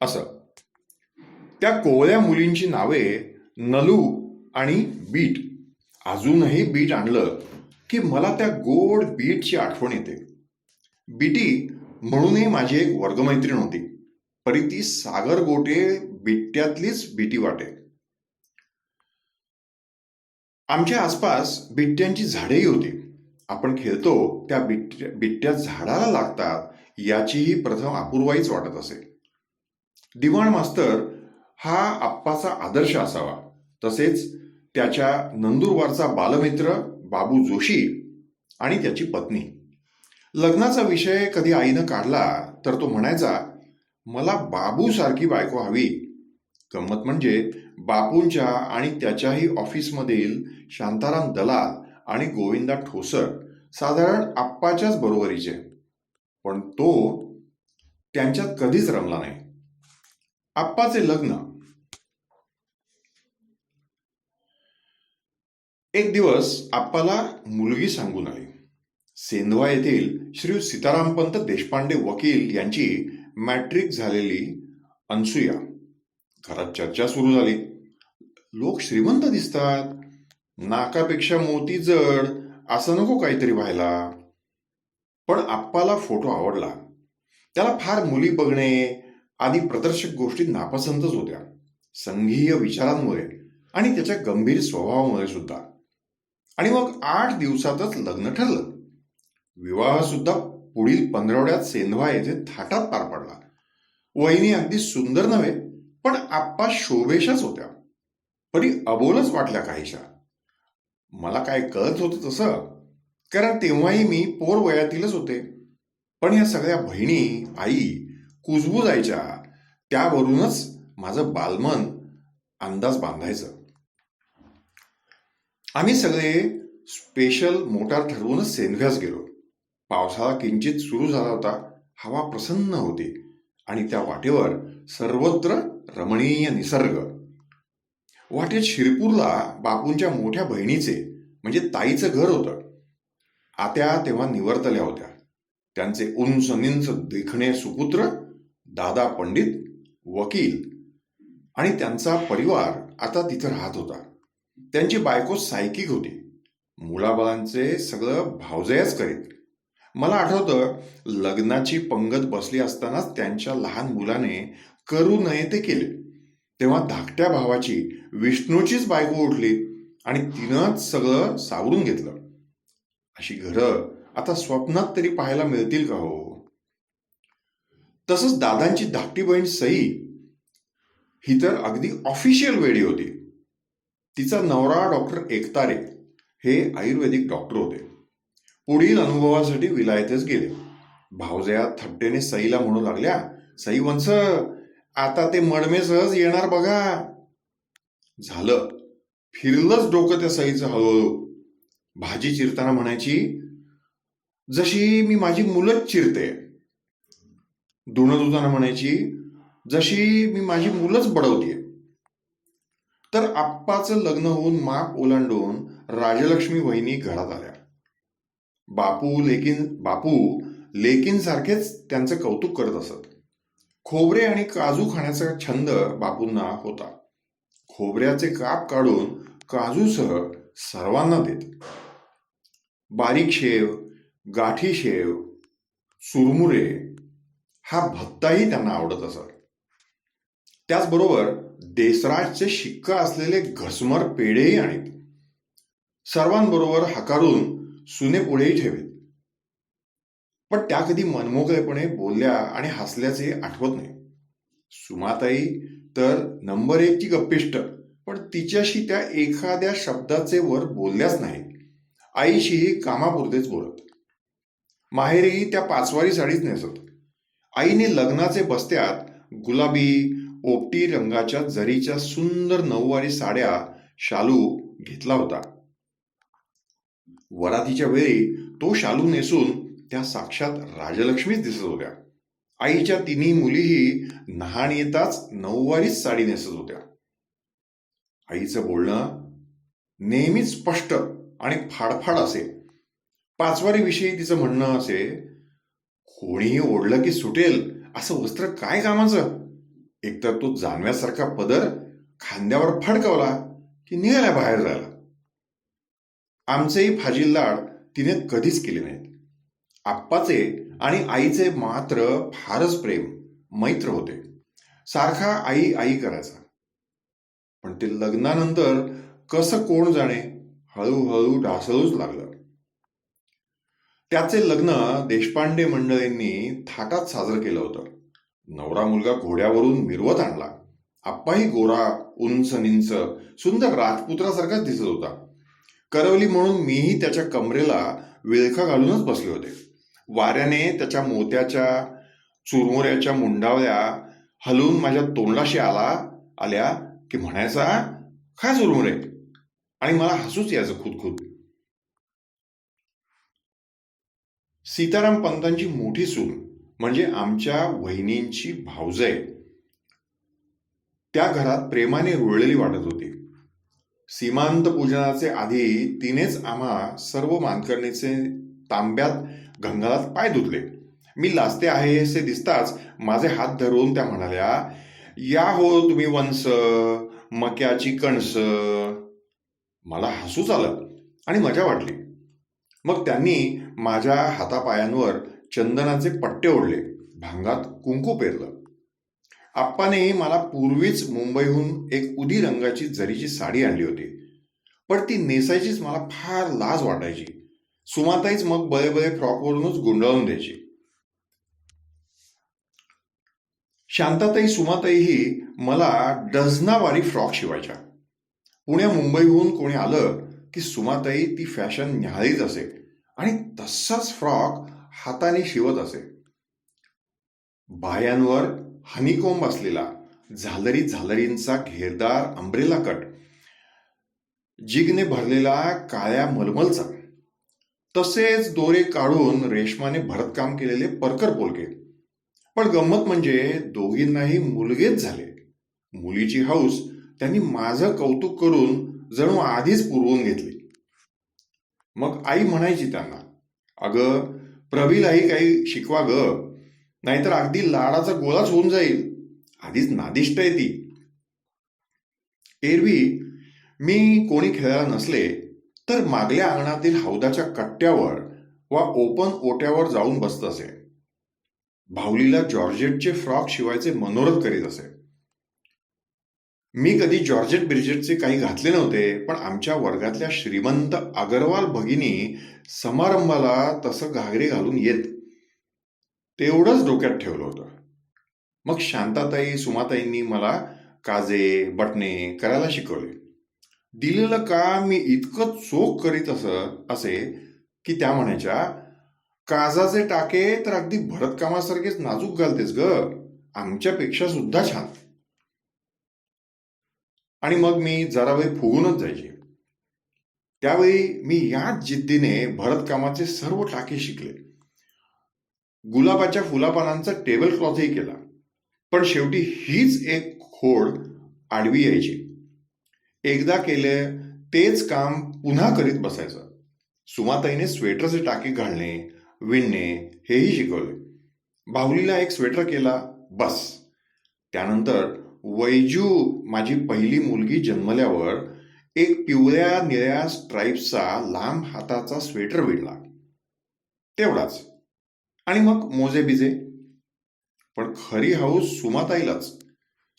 असं. त्या कोवळ्या मुलींची नावे नलू आणि बीट. अजूनही बीट आणलं की मला त्या गोड बीटची आठवण येते. बीटी म्हणूनही माझी एक वर्गमैत्रीण होती, परी ती सागर गोटे बिट्ट्यातलीच बीटी वाटे. आमच्या आसपास बिट्ट्यांची झाडेही होती. आपण खेळतो त्या बिट्ट्या झाडाला लागतात याचीही प्रथम अपूर्वाईच वाटत असे. दिवाण मास्तर हा आप्पाचा आदर्श असावा. तसेच त्याच्या नंदुरबारचा बालमित्र बाबू जोशी आणि त्याची पत्नी. लग्नाचा विषय कधी आईनं काढला तर तो म्हणायचा, मला बाबूसारखी बायको हवी. गंमत म्हणजे बापूंच्या आणि त्याच्याही ऑफिसमधील शांताराम दलाल आणि गोविंदा ठोसर साधारण आप्पाच्याच बरोबरीचे, पण तो त्यांच्यात कधीच रमला नाही. आप्पाचे लग्न. एक दिवस आप्पाला मुलगी सांगून आली. सेंधवा येथील श्री सीतारामपंत देशपांडे वकील यांची मॅट्रिक झालेली अनसुया. घरात चर्चा सुरू झाली. लोक श्रीमंत दिसतात, नाकापेक्षा मोती जड, असं नको काहीतरी व्हायला. पण आप्पाला फोटो आवडला. त्याला फार मुली बघणे आदी प्रदर्शक गोष्टी नापसंतच होत्या, संघीय विचारांमुळे आणि त्याच्या गंभीर स्वभावामुळे सुद्धा. आणि मग 8 दिवसातच लग्न ठरलं. विवाह सुद्धा पुढील 15 सेंधवा येथे थाटात पार पडला. वहिनी अगदी सुंदर नव्हे, पण आप्पा शोभेशाच होत्या. परी अबोलच वाटल्या काहीशा. मला काय कळत होतं तसं, कारण तेव्हाही मी पोर वयातीलच होते. पण या सगळ्या बहिणी, आई कुजबू जायच्या, त्यावरूनच माझं बालमन अंदाज बांधायचं. आम्ही सगळे स्पेशल मोटार ठरवूनच सेंधव्यास गेलो. पावसाळा किंचित सुरू झाला होता. हवा प्रसन्न होती आणि त्या वाटेवर सर्वत्र रमणीय निसर्ग. वाटेत शिरपूरला बापूंच्या मोठ्या बहिणीचे म्हणजे ताईचं घर होतं. आत्या तेव्हा निवर्तल्या होत्या. त्यांचे उंच निंच देखणे सुपुत्र दादा पंडित वकील आणि त्यांचा परिवार आता तिथं राहत होता. त्यांची बायको सायकिक होती. मुलाबाळांचे सगळं भावजयाच करीत. मला आठवतं, लग्नाची पंगत बसली असतानाच त्यांच्या लहान मुलाने करू नये ते केले. तेव्हा धाकट्या भावाची विष्णूचीच बायको उठली आणि तिनंच सगळं सावरून घेतलं. अशी घरं आता स्वप्नात तरी पाहायला मिळतील का हो? तसंच दादांची धाकटी बहीण सई, ही तर अगदी ऑफिशियल वेडी होती. तिचा नवरा डॉक्टर एकतारे हे आयुर्वेदिक डॉक्टर होते. पुढील अनुभवासाठी विलायतच गेले. भावजया थट्टेने सईला म्हणू लागल्या, सई वंस, आता ते मडमे सहज येणार बघा. झालं, फिरलंच डोकं त्या सईचं हळूहळू. भाजी चिरताना म्हणायची, जशी मी माझी मुलंच चिरते. धुणं धुताना म्हणायची, जशी मी माझी मुलंच बडवते. तर आप्पाचं लग्न होऊन माप ओलांडून राजलक्ष्मी वहिनी घरात आल्या. बापू लेकींसारखेच त्यांचं कौतुक करत असत. खोबरे आणि काजू खाण्याचा छंद बापूंना होता. खोबऱ्याचे काप काढून काजूसह सर्वांना देत. बारीक शेव, गाठी शेव, चुरमुरे हा भत्ताही त्यांना आवडत असत. त्याचबरोबर देसराजचे शिक्का असलेले घसमर पेढेही आणीत. सर्वांबरोबर हकारून सुने पुढेही ठेवीत. पण त्या कधी मनमोकळेपणे बोलल्या आणि हसल्याचे आठवत नाही. सुमाताई तर नंबर 1ची गप्पिष्ट, पण तिच्याशी त्या एखाद्या शब्दाचे वर बोलल्याच नाही. आईशीही कामापुरतेच बोलत. माहेरी त्या 5वारी साडीच नेसत. आईने लग्नाचे बस्त्यात गुलाबी पोपटी रंगाच्या जरीच्या सुंदर 9वारी साड्या शालू घेतला होता. वरातीच्या वेळी तो शालू नेसून त्या साक्षात राजलक्ष्मीच दिसत होत्या. आईच्या तिन्ही मुलीही नहाण येताच 9वारीच साडी नेसत होत्या. आईचं बोलणं नेहमीच स्पष्ट आणि फाडफाड असे. 5वारी विषयी तिचं म्हणणं असे, कोणीही ओढलं की सुटेल असं वस्त्र काय कामाचं. एकतर तो जानव्यासारखा पदर खांद्यावर फडकवला की निघाल्या बाहेर जायला. आमचेही फाजील लाड तिने कधीच केले नाहीत. आप्पाचे आणि आईचे मात्र फारच प्रेम मैत्र होते. सारखा आई आई करायचा. पण ते लग्नानंतर कसं कोण जाणे हळूहळू ढासळूच लागलं. त्याचे लग्न देशपांडे मंडळींनी थाटात साजरं केलं होतं. नवरा मुलगा घोड्यावरून मिरवत आणला. आप्पाही गोरा, उंच निंच, सुंदर राजपुत्रासारखाच दिसत होता. करवली म्हणून मीही त्याच्या कमरेला विळखा घालूनच बसले होते. वाऱ्याने त्याच्या मोत्याच्या चुरमुऱ्याच्या मुंडावल्या हलवून माझ्या तोंडाशी आल्या की म्हणायचा, खा चुरमुरे, आणि मला हसूच यायचं खुदखुद. सीताराम पंतांची मोठी सून म्हणजे आमच्या वहिनींची भावजय त्या घरात प्रेमाने रुळलेली वाटत होती. सीमांत पूजनाचे आधी तिनेच आम्हा सर्व मानकरणीचे तांब्यात गंगाळात पाय धुतले. मी लाजते आहे असे दिसताच माझे हात धरून त्या म्हणाल्या, या हो तुम्ही वंस, मक्याची कणस. मला हसूच आलं आणि मजा वाटली. मग त्यांनी माझ्या हातापायांवर चंदनाचे पट्टे ओढले, भांगात कुंकू पेरलं. आप्पानेही मला पूर्वीच मुंबईहून एक उदी रंगाची जरीची साडी आणली होती. पण ती नेसायचीच मला फार लाज वाटायची. सुमाताईच मग बळे फ्रॉकवरूनच गुंडाळून द्यायची. शांताताई सुमाताईही मला डझनावारी फ्रॉक शिवायच्या. पुण्या मुंबईहून कोणी आलं की सुमाताई ती फॅशन न्याहाळीत असे आणि तसाच फ्रॉक हाताने शिवत असे. बाह्यांवर हनीकोंब असलेला झालरींचा घेरदार अंब्रेला कट, जिगने भरलेला काळ्या मलमलचा, तसेच दोरे काढून रेशमाने भरतकाम केलेले परकर पोलके. पण गंमत म्हणजे दोघींनाही मुलगेच झाले. मुलीची हौस त्यांनी माझं कौतुक करून जणू आधीच पुरवून घेतली. मग आई म्हणायची त्यांना, अगं प्रवीलाही काही शिकवा ग, नाहीतर अगदी लाडाचा गोळाच होऊन जाईल. आधीच नादिष्ट आहे ती. एरवी मी कोणी खेळायला नसले तर मागल्या अंगणातील हौदाच्या कट्ट्यावर वा ओपन ओट्यावर जाऊन बसत असे. भाऊलीला जॉर्जेटचे फ्रॉक शिवायचे मनोरथ करीत असे. मी कधी जॉर्जेट ब्रिजेटचे काही घातले नव्हते, पण आमच्या वर्गातल्या श्रीमंत अगरवाल भगिनी समारंभाला तसं घागरे घालून येत. तेवढंच डोक्यात ठेवलं होतं. मग शांताताई सुमाताईंनी मला काजे बटणे करायला शिकवले. दिलेलं काम मी इतकं चोख करीत असे की त्या म्हणायच्या, काजाचे टाके तर अगदी भरतकामासारखेच नाजूक घालतेस ग, आमच्यापेक्षा सुद्धा छान. आणि मग मी जरा वेळ फुगूनच जायचे. त्यावेळी मी याच जिद्दीने भरतकामाचे सर्व टाके शिकले. गुलाबाच्या फुलापानांचा टेबल क्लॉथही केला. पण शेवटी हीच एक खोड आडवी यायची. एकदा केले तेच काम पुन्हा करीत बसायचं. सुमाताईने स्वेटरचे टाके घालणे विणणे हेही शिकवले. बाहुलीला एक स्वेटर केला, बस. त्यानंतर वैजू माझी पहिली मुलगी जन्मल्यावर एक पिवळ्या निळ्या स्ट्राईप्सचा लांब हाताचा स्वेटर विणला, तेवढाच. आणि मग मोजे बिजे. पण खरी हौस सुमाताईलाच.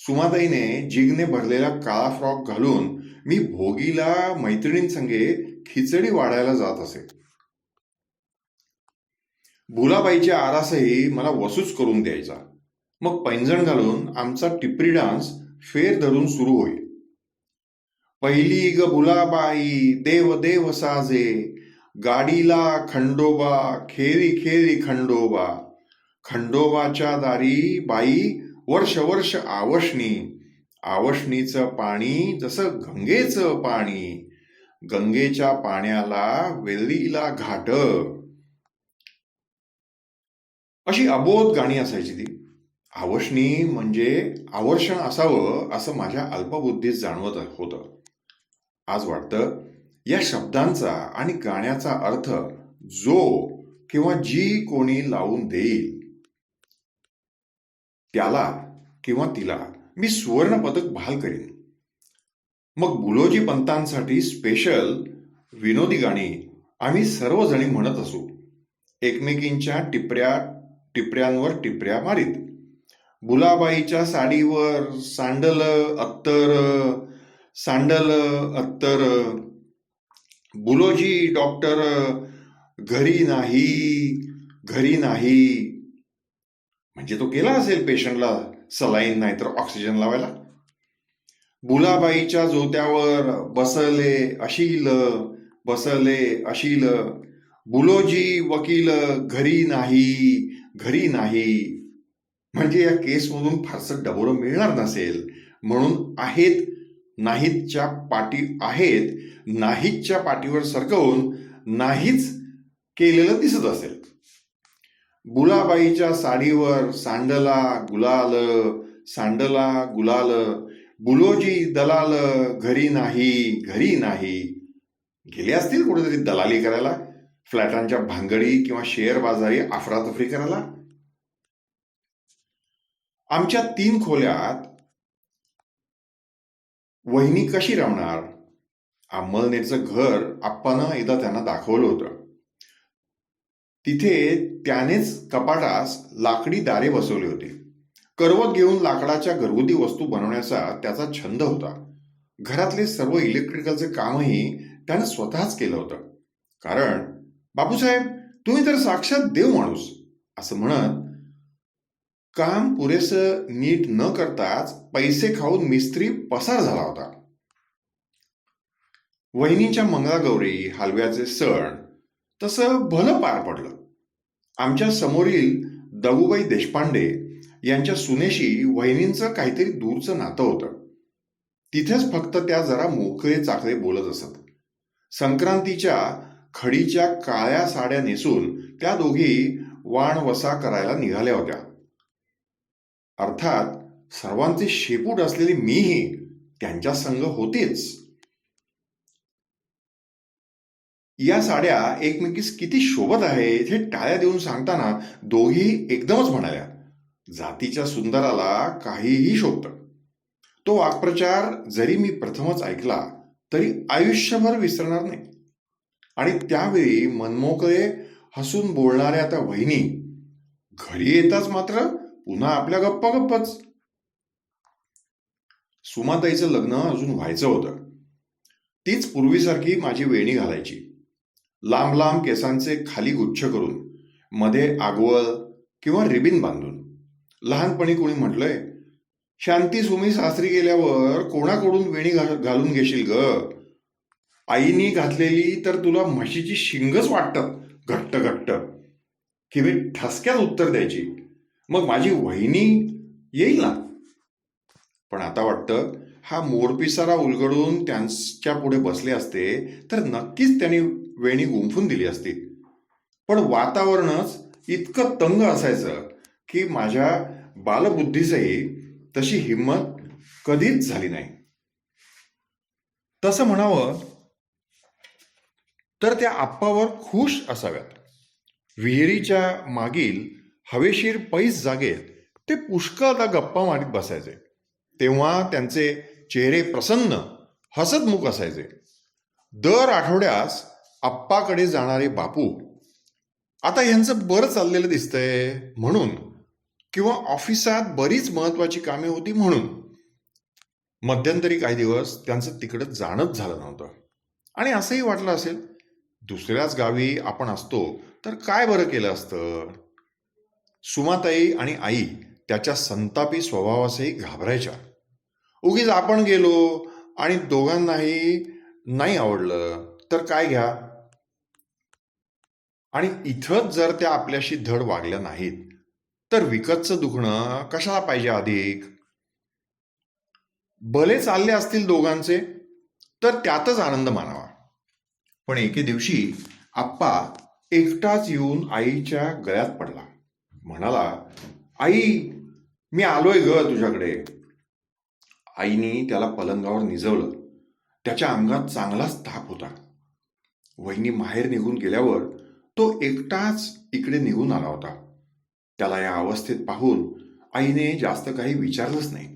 सुमाताईने जिगने भरलेला काळा फ्रॉक घालून मी भोगीला मैत्रिणींसंगे खिचडी वाढायला जात असे. भुलाबाईची आरासही मला वसूच करून द्यायचा. मग पैंजण घालून आमचा टिपरी डान्स फेर धरून सुरू होईल. पहिली ग भुलाबाई देव देव साजे, गाडीला खंडोबा खेरी खेरी खंडोबा, खंडोबाच्या दारी बाई वर्ष वर्ष आवशणी, आवशणीचं पाणी जसं गंगेचं पाणी, गंगेच्या पाण्याला वेलीला घाट. अशी अबोध गाणी असायची ती. आवशणी म्हणजे आवर्षण असावं असं माझ्या अल्पबुद्धीत जाणवत होतं. आज वाटतं या शब्दांचा आणि गाण्याचा अर्थ जो किंवा जी कोणी लावून देईल त्याला किंवा तिला मी सुवर्ण पदक बहाल करीन. मग बुलोजी पंतांसाठी स्पेशल विनोदी गाणी आम्ही सर्वजणी म्हणत असू, एकमेकींच्या टिपऱ्यांवर टिपऱ्या मारीत. भुलाबाईच्या साडीवर सांडल अत्तर, सांडल अत्तर, बुलोजी डॉक्टर घरी नाही, घरी नाही. म्हणजे तो गेला असेल पेशंटला सलाईन नाही तर ऑक्सिजन लावायला. भुलाबाईच्या जोत्यावर बसले अशील, बसले अशील, बुलोजी वकील घरी नाही, घरी नाही. म्हणजे या केसमधून फारसं डबोरं मिळणार नसेल म्हणून आहेत नाहीतच्या पाटी आहेत नाहीतच्या पाठीवर सरकवून नाहीच केलेलं दिसत असेल. बुलाबाईच्या साडीवर सांडला गुलाल, सांडला गुलाल, बुलोजी दलाल घरी नाही, घरी नाही. गेले असतील कुठेतरी दलाली करायला, फ्लॅटांच्या भांगडी किंवा शेअर बाजारी अफरातफरी करायला. आमच्या 3 खोल्यात वहिनी कशी राहणार? अंमलनेरचं घर आप्पानं एकदा त्यांना दाखवलं होतं. तिथे त्यानेच कपाटास लाकडी दारे बसवले होते. करवत घेऊन लाकडाच्या घरगुती वस्तू बनवण्याचा त्याचा छंद होता. घरातले सर्व इलेक्ट्रिकलचे कामही त्यानं स्वतःच केलं होतं. कारण बापूसाहेब तुम्ही तर साक्षात देव माणूस असं म्हणत काम पुरेसं नीट न करताच पैसे खाऊन मिस्त्री पसार झाला होता. वहिनींच्या मंगळागौरी हलव्याचे सण तसं भलं पार पडलं. आमच्या समोरील दगूबाई देशपांडे यांच्या सुनेशी वहिनींचं काहीतरी दूरचं नातं होतं. तिथेच फक्त त्या जरा मोकळे चाकळे बोलत असत. संक्रांतीच्या खडीच्या काळ्या साड्या नेसून त्या दोघी वाणवसा करायला निघाल्या होत्या. अर्थात सर्वांचे शेपूट असलेली मीही त्यांच्या संग होतेच. या साड्या एकमेकीस किती शोभत आहेत हे टाळ्या देऊन सांगताना दोघी एकदमच म्हणाल्या, जातीच्या सुंदराला काहीही शोभतं. तो वाक्प्रचार जरी मी प्रथमच ऐकला तरी आयुष्यभर विसरणार नाही. आणि त्यावेळी मनमोकळे हसून बोलणाऱ्या त्या वहिनी घरी येताच मात्र पुन्हा आपल्या गप्पा गप्पच. सुमाताईचं लग्न अजून व्हायचं होतं. तीच पूर्वीसारखी माझी वेणी घालायची. लांब लांब केसांचे खाली गुच्छ करून, मध्ये आगवल किंवा रिबीन बांधून. लहानपणी कोणी म्हटलंय, शांती सुमी सासरी गेल्यावर कोणाकडून वेणी घालून घेशील ग? आईनी घातलेली तर तुला म्हशीची शिंगच वाटतात घट्ट घट्ट, की मी ठसक्यात उत्तर द्यायची, मग माझी वहिनी येईल ना. पण आता वाटतं, हा मोरपिसारा उलगडून त्यांच्या पुढे बसले असते तर नक्कीच त्यांनी वेणी गुंफून दिली असती. पण वातावरणच इतकं तंग असायचं की माझ्या बालबुद्धीसही तशी हिंमत कधीच झाली नाही. तसं म्हणावं तर त्या आप्पावर खुश असाव्यात. विहिरीच्या मागील हवेशीर पैस जागेत ते पुष्कळदा गप्पा मारीत बसायचे. तेव्हा त्यांचे चेहरे प्रसन्न हसतमुख असायचे. दर आठवड्यास आप्पाकडे जाणारे बापू आता यांचं बरं चाललेलं दिसतंय म्हणून, किंवा ऑफिसात बरीच महत्वाची कामे होती म्हणून. मध्यंतरी काही दिवस त्यांचं तिकडं जाणंच झालं नव्हतं. आणि असंही वाटलं असेल, दुसऱ्याच गावी आपण असतो तर काय बरं केलं असतं. सुमाताई आणि आई त्याच्या संतापी स्वभावासही घाबरायच्या. उगीच आपण गेलो आणि दोघांनाही नाही आवडलं तर काय घ्या. आणि इथंच जर त्या आपल्याशी धड वागल्या नाहीत तर विकतचं दुखणं कशाला पाहिजे अधिक. भले चालले असतील दोघांचे तर त्यातच आनंद मानावा. पण एके दिवशी आप्पा एकटाच येऊन आईच्या गळ्यात पडला. म्हणाला, आई मी आलोय ग तुझ्याकडे. आईने त्याला पलंगावर निजवलं. त्याच्या अंगात चांगलाच ताप होता. वहिनी माहेर निघून गेल्यावर तो एकटाच इकडे निघून आला होता. त्याला या अवस्थेत पाहून आईने जास्त काही विचारलंच नाही.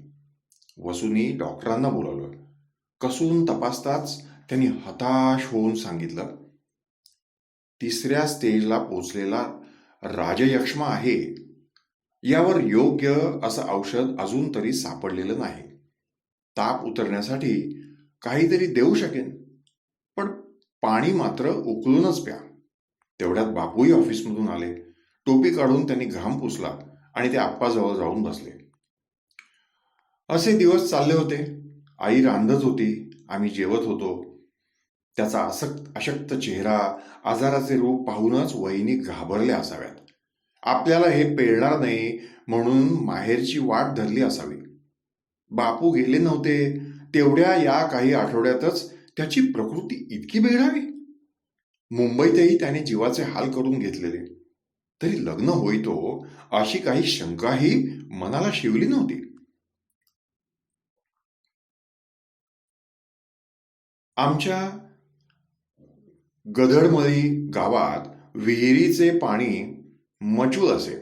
वसुनी डॉक्टरांना बोलावलं. कसून तपासताच त्यांनी हताश होऊन सांगितलं, 3ऱ्या स्टेजला पोचलेला राजयक्ष्मा आहे. यावर योग्य असं औषध अजून तरी सापडलेलं नाही. ताप उतरण्यासाठी काहीतरी देऊ शकेन, पण पाणी मात्र उकळूनच प्या. तेवढ्यात बापूही ऑफिसमधून आले. टोपी काढून त्यांनी घाम पुसला आणि ते आप्पाजवळ जाऊन बसले. असे दिवस चालले होते. आई रांधत होती, आम्ही जेवत होतो. त्याचा अशक्त चेहरा, आजाराचे रूप पाहूनच वहिनी घाबरल्या असाव्यात. आपल्याला हे पेलणार नाही म्हणून माहेरची वाट धरली असावी. बापू गेले नव्हते तेवढ्या या काही आठवड्यातच त्याची प्रकृती इतकी बिघडावी. मुंबईतही त्याने जीवाचे हाल करून घेतलेले, तरी लग्न होईतो अशी काही शंकाही मनाला शिवली नव्हती. आमच्या गधडमळी गावात विहिरीचे पाणी मचूल असे.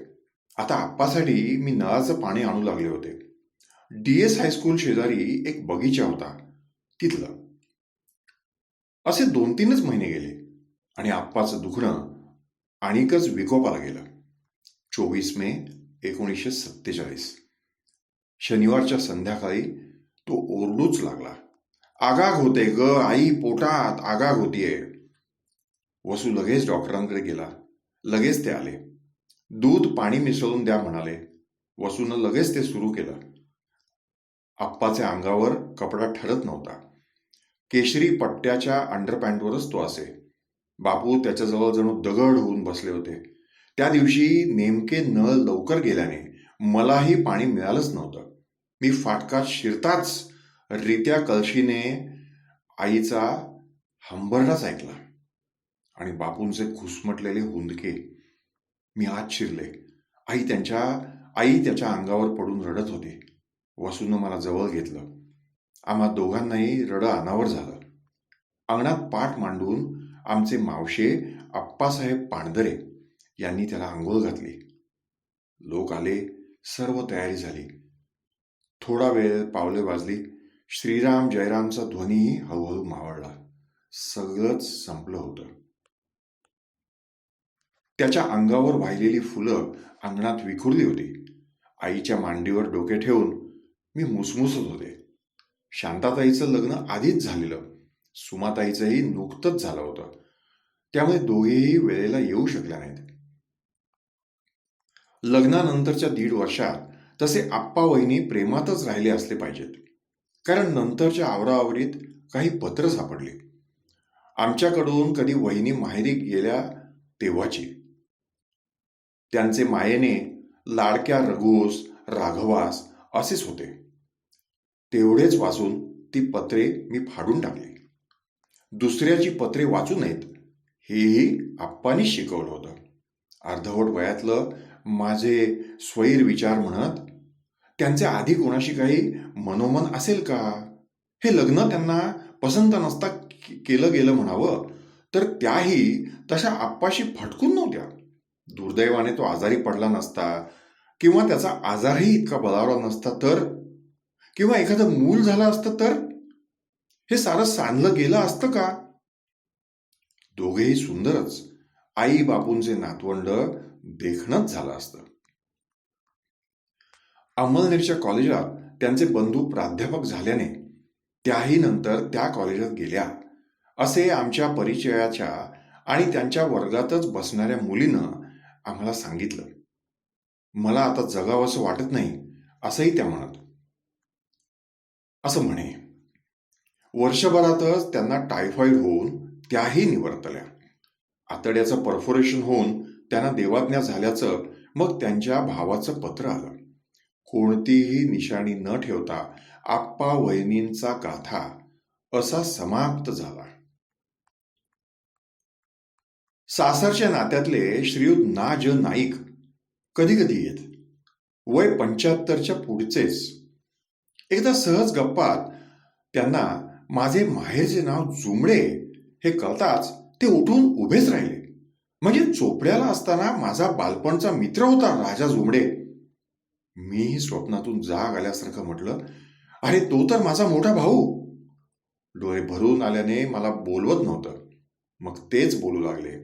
आता आप्पासाठी मी नळाचं पाणी आणू लागले होते. DS हायस्कूल शेजारी एक बगीचा होता, तिथलं. असे 2-3च महिने गेले आणि आप्पाचं दुखणं आणिकच विकोपाला गेलं. 24 मे 1947 शनिवारच्या संध्याकाळी तो ओरडूच लागला. आगाग होते ग आई, पोटात आगाग होतीये. वसू लगेच डॉक्टरांकडे गेला. लगेच ते आले. दूध पाणी मिसळून द्या म्हणाले. वसूनं लगेच ते सुरू केलं. आप्पाच्या अंगावर कपडा ठरत नव्हता. केशरी पट्ट्याच्या अंडरपॅन्टवरच तो असे. बापू त्याच्याजवळ जणू दगड होऊन बसले होते. त्या दिवशी नेमके नळ लवकर गेल्याने मलाही पाणी मिळालंच नव्हतं. मी फाटकात शिरताच रित्या कळशीने आईचा हंबरडाच ऐकला आणि बापूंचे घुसमटलेले हुंदके. मी आत शिरले. आई त्याच्या अंगावर पडून रडत होती. वसूनं मला जवळ घेतलं. आम्हा दोघांनाही रडं अनावर झालं. अंगणात पाट मांडून आमचे मावशे आप्पासाहेब पाणदरे यांनी त्याला आंघोळ घातली. लोक आले, सर्व तयारी झाली. थोडा वेळ पावले वाजली. श्रीराम जयरामचा ध्वनीही हळूहळू मावळला. सगळंच संपलं होतं. त्याच्या अंगावर वाहिलेली फुलं अंगणात विखुरली होती. आईच्या मांडीवर डोके ठेवून मी मुसमुसत होते. शांताताईचं लग्न आधीच झालेलं, सुमाताईचंही नुकतंच झालं होतं. त्यामुळे दोघेही वेळेला येऊ शकल्या नाहीत. लग्नानंतरच्या 1.5 वर्षात तसे आप्पा वहिनी प्रेमातच राहिले असले पाहिजेत, कारण नंतरच्या आवराआवरीत काही पत्र सापडली. आमच्याकडून कधी वहिनी माहेरी गेल्या तेव्हाची. त्यांचे मायेने लाडक्या रघुस, राघवास असेच होते. तेवढेच वाचून ती पत्रे मी फाडून टाकली. दुसऱ्याची पत्रे वाचू नयेत हेही आप्पांनी शिकवलं होतं. अर्धवट वयातलं माझे स्वैर विचार म्हणत, त्यांचे आधी कोणाशी काही मनोमन असेल का? हे लग्न त्यांना पसंत नसता केलं गेलं म्हणावं, तर त्याही तशा आप्पाशी फटकून नव्हत्या. दुर्दैवाने तो आजारी पडला नसता, किंवा त्याचा आजारही इतका बळावला नसता तर, किंवा एखादं मूल झालं असतं तर, हे सारं सांधलं गेलं असतं का? दोघेही सुंदरच, आई बापूंचे नातवंड देखणंच झालं असतं. अमळनेरच्या कॉलेजात त्यांचे बंधू प्राध्यापक झाल्याने त्याही नंतर त्या कॉलेजात गेल्या असे आमच्या परिचयाच्या आणि त्यांच्या वर्गातच बसणाऱ्या मुलीनं आम्हाला सांगितलं. मला आता जगावंसं वाटत नाही असंही त्या म्हणत. असं म्हणे. वर्षभरातच त्यांना टायफॉइड होऊन त्याही निवर्तल्या. आतड्याचं परफोरेशन होऊन त्यांना देवाज्ञा झाल्याचं मग त्यांच्या भावाचं पत्र आलं. कोणतीही निशाणी न ठेवता आप्पा वहिनींचा गाथा असा समाप्त झाला. सासरच्या नात्यातले श्रीयुत ना. ज. नाईक कधी कधी येत. वय 75च्या पुढचेच. एकदा सहज गप्पात त्यांना माझे माहेरचे नाव जुमडे हे कळताच ते उठून उभेच राहिले. म्हणजे चोपड्याला असताना माझा बालपणचा मित्र होता राजा जुमडे. मीही स्वप्नातून जाग आल्यासारखं म्हटलं, अरे तो तर माझा मोठा भाऊ. डोळे भरून आल्याने मला बोलवत नव्हतं. मग तेच बोलू लागले.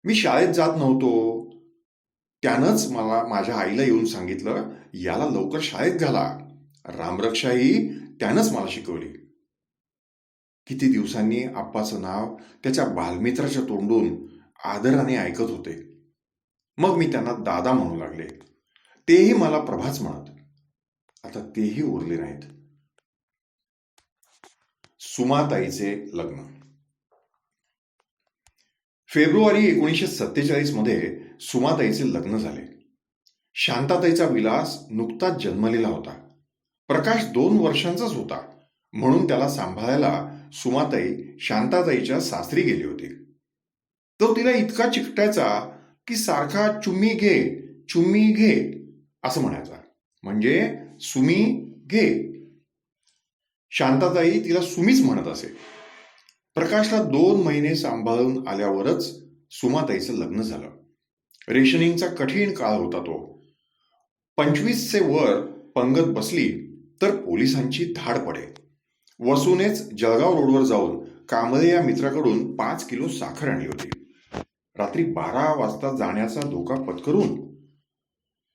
मी शाळेत जात नव्हतो. त्यानंच मला माझ्या आईला येऊन सांगितलं, याला लवकर शाळेत घाला. रामरक्षाही त्यानंच मला शिकवली. किती दिवसांनी आप्पाचं नाव त्याच्या बालमित्राच्या तोंडून आदराने ऐकत होते. मग मी त्यांना दादा म्हणू लागले. तेही मला प्रभाच म्हणत. आता तेही उरले नाहीत. सुमाताईचे लग्न. फेब्रुवारी 1947 मध्ये सुमाताईचे लग्न झाले. शांताताईचा विलास नुकताच जन्मलेला होता. प्रकाश 2 वर्षांचाच होता, म्हणून त्याला सांभाळायला सुमाताई शांताताईच्या सासरी गेली होती. तो तिला इतका चिकटायचा की सारखा चुम्मी घे असं म्हणायचा. म्हणजे सुमी घे. शांताताई तिला सुमीच म्हणत असे. प्रकाशला 2 महिने सांभाळून आल्यावरच सुमाताईचं लग्न झालं. रेशनिंगचा कठीण काळ होता तो. 25चे वर पंगत बसली तर पोलिसांची धाड पडे. वसूनेच जळगाव रोडवर जाऊन कांबळे या मित्राकडून 5 किलो साखर आणली होती. रात्री 12 वाजता जाण्याचा धोका पत्करून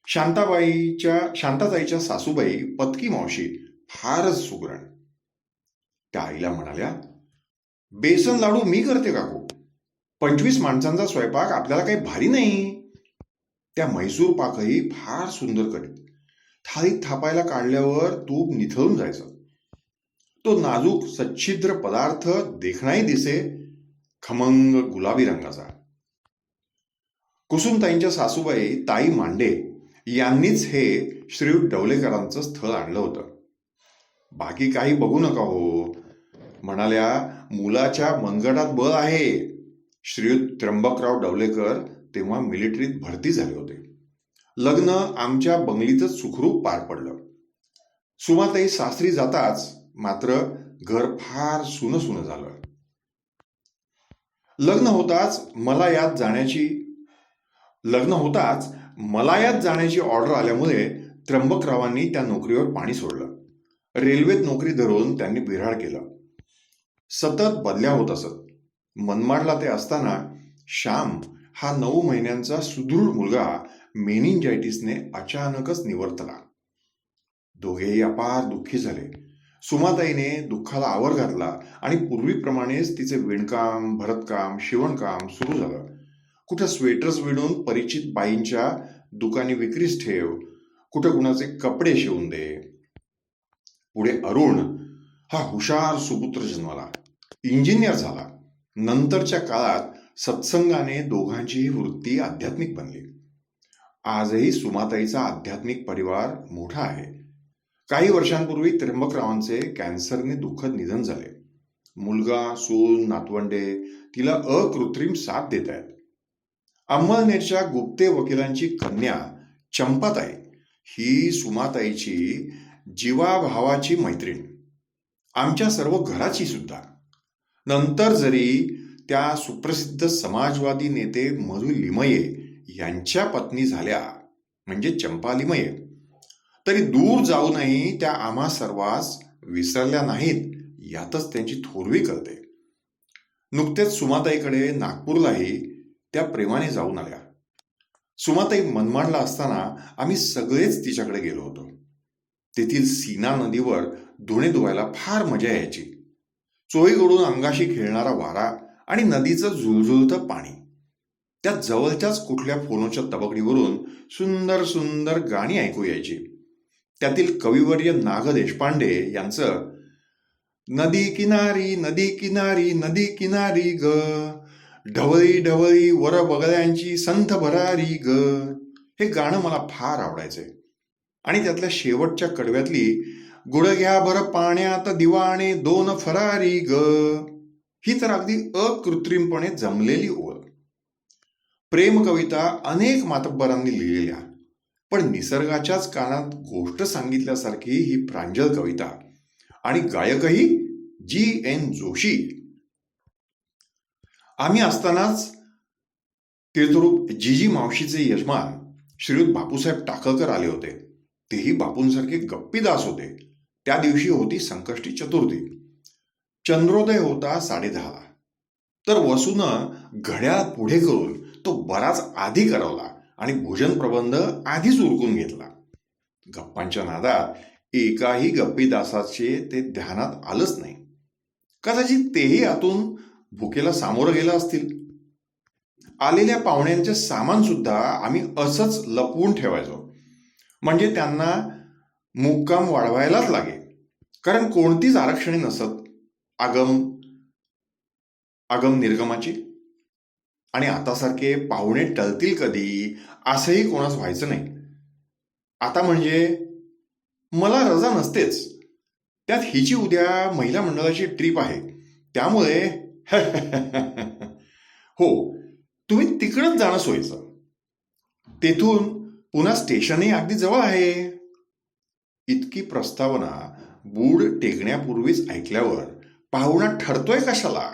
शांताताईच्या सासूबाई पत्की मावशी फारच सुगरण. त्या आईला म्हणाल्या, बेसन लाडू मी करते काकू. 25 माणसांचा स्वयंपाक आपल्याला काही भारी नाही. त्या म्हैसूर पाकही फार सुंदर करीत. थाळीत थापायला काढल्यावर तूप निथळून जायचं. तो नाजूक सच्छिद्र पदार्थ देखणाही दिसे खमंग गुलाबी रंगाचा. कुसुमताईंच्या सासूबाई ताई मांडे यांनीच हे श्रीयुत डवलेकरांचं स्थळ आणलं होतं. बाकी काही बघू नका हो, म्हणाल्या. मुलाच्या मनगटात बळ आहे. श्रीयुत त्र्यंबकराव डवलेकर तेव्हा मिलिटरीत भरती झाले होते. लग्न आमच्या बंगलीतच सुखरूप पार पडलं. सुमाताई सासरी जाताच मात्र घर फार सुनं सुनं झालं. लग्न होताच मलायात जाण्याची ऑर्डर आल्यामुळे त्र्यंबकरावांनी त्या नोकरीवर पाणी सोडलं. रेल्वेत नोकरी धरून त्यांनी बिऱ्हाड केलं. सतत बदल्या होत असत. मनमाडला ते असताना श्याम हा 9 महिन्यांचा सुदृढ मुलगा मेनिंजायटिसने अचानकच निवर्तला. दोघेही अपार दुःखी झाले. सुमाताईने दुःखाला आवर घातला आणि पूर्वीप्रमाणेच तिचे विणकाम, भरतकाम, शिवणकाम सुरू झालं. कुठं स्वेटर्स विणून परिचित बाईंच्या दुकानी विक्रीस ठेव, कुठं कुणाचे कपडे शिवून दे. पुढे अरुण हा हुशार सुपुत्र जन्माला, इंजिनियर झाला. नंतरच्या काळात सत्संगाने दोघांचीही वृत्ती आध्यात्मिक बनली. आजही सुमाताईचा आध्यात्मिक परिवार मोठा आहे. काही वर्षांपूर्वी त्र्यंबकरावांचे कॅन्सरने दुःखद निधन झाले. मुलगा, सून, नातवंडे तिला अकृत्रिम साथ देत आहेत. अंमळनेरच्या गुप्ते वकिलांची कन्या चंपाताई ही सुमाताईची जीवाभावाची मैत्रीण, आमच्या सर्व घराची सुद्धा. नंतर जरी त्या सुप्रसिद्ध समाजवादी नेते मधु लिमये यांच्या पत्नी झाल्या, म्हणजे चंपा लिमये, तरी दूर जाऊनही त्या आम्हा सर्वांस विसरल्या नाहीत यातच त्यांची थोरवी कळते. नुकतेच सुमाताईकडे नागपूरलाही त्या प्रेमाने जाऊन आल्या. सुमाताई मनमाडला असताना आम्ही सगळेच तिच्याकडे गेलो होतो. तेथील सीना नदीवर धुणे धुवायला फार मजा यायची. चोहीकडून अंगाशी खेळणारा वारा आणि नदीचं झुळझुळतं पाणी. त्या जवळच्याच कुठल्या फोनच्या तबकडीवरून सुंदर सुंदर गाणी ऐकू यायची. त्यातील कविवर्य नाग देशपांडे यांचं नदी किनारी नदी किनारी नदी किनारी ग, ढवळी ढवळी वर बगळ्यांची संथ भरारी ग, हे गाणं मला फार आवडायचे. आणि त्यातल्या शेवटच्या कडव्यातली गुडघ्याभर पाण्यात दिवाणे दोन फरारी ग, ही तर अगदी अकृत्रिमपणे जमलेली ओळ. प्रेम कविता अनेक मातब्बरांनी लिहिलेल्या, पण निसर्गाच्याच कानात गोष्ट सांगितल्यासारखी ही प्रांजळ कविता. आणि गायकही G.N. जोशी. आम्ही असतानाच तीर्थरूप जीजी मावशीचे यजमान श्रीयुत बापूसाहेब टाकळकर आले होते. तेही बापूंसारखे गप्पीदास होते. त्या दिवशी होती संकष्टी चतुर्थी. चंद्रोदय होता 10:30. तर वसूनं घड्याळ पुढे करून तो बराच आधी करवला आणि भोजन प्रबंध आधीच उरकून घेतला. गप्पांच्या नादात एकाही गप्पीदासाचे ते ध्यानात आलंच नाही. कदाचित तेही आतून भुकेला सामोरं गेलं असतील. आलेल्या पाहुण्यांचे सामान सुद्धा आम्ही असंच लपवून ठेवायचो, म्हणजे त्यांना मुक्काम वाढवायलाच लागे. कारण कोणतीच आरक्षणे नसत आगम निर्गमाची. आणि आतासारखे पाहुणे टळतील कधी असंही कोणास व्हायचं नाही. आता म्हणजे मला रजा नसतेच, त्यात हिची उद्या महिला मंडळाची ट्रिप आहे, त्यामुळे हो, तुम्ही तिकडंच जाणं सोयीचं. तेथून पुन्हा स्टेशनही अगदी जवळ आहे. इतकी प्रस्तावना बूड टेकण्यापूर्वीच ऐकल्यावर पाहुणा ठरतोय कशाला.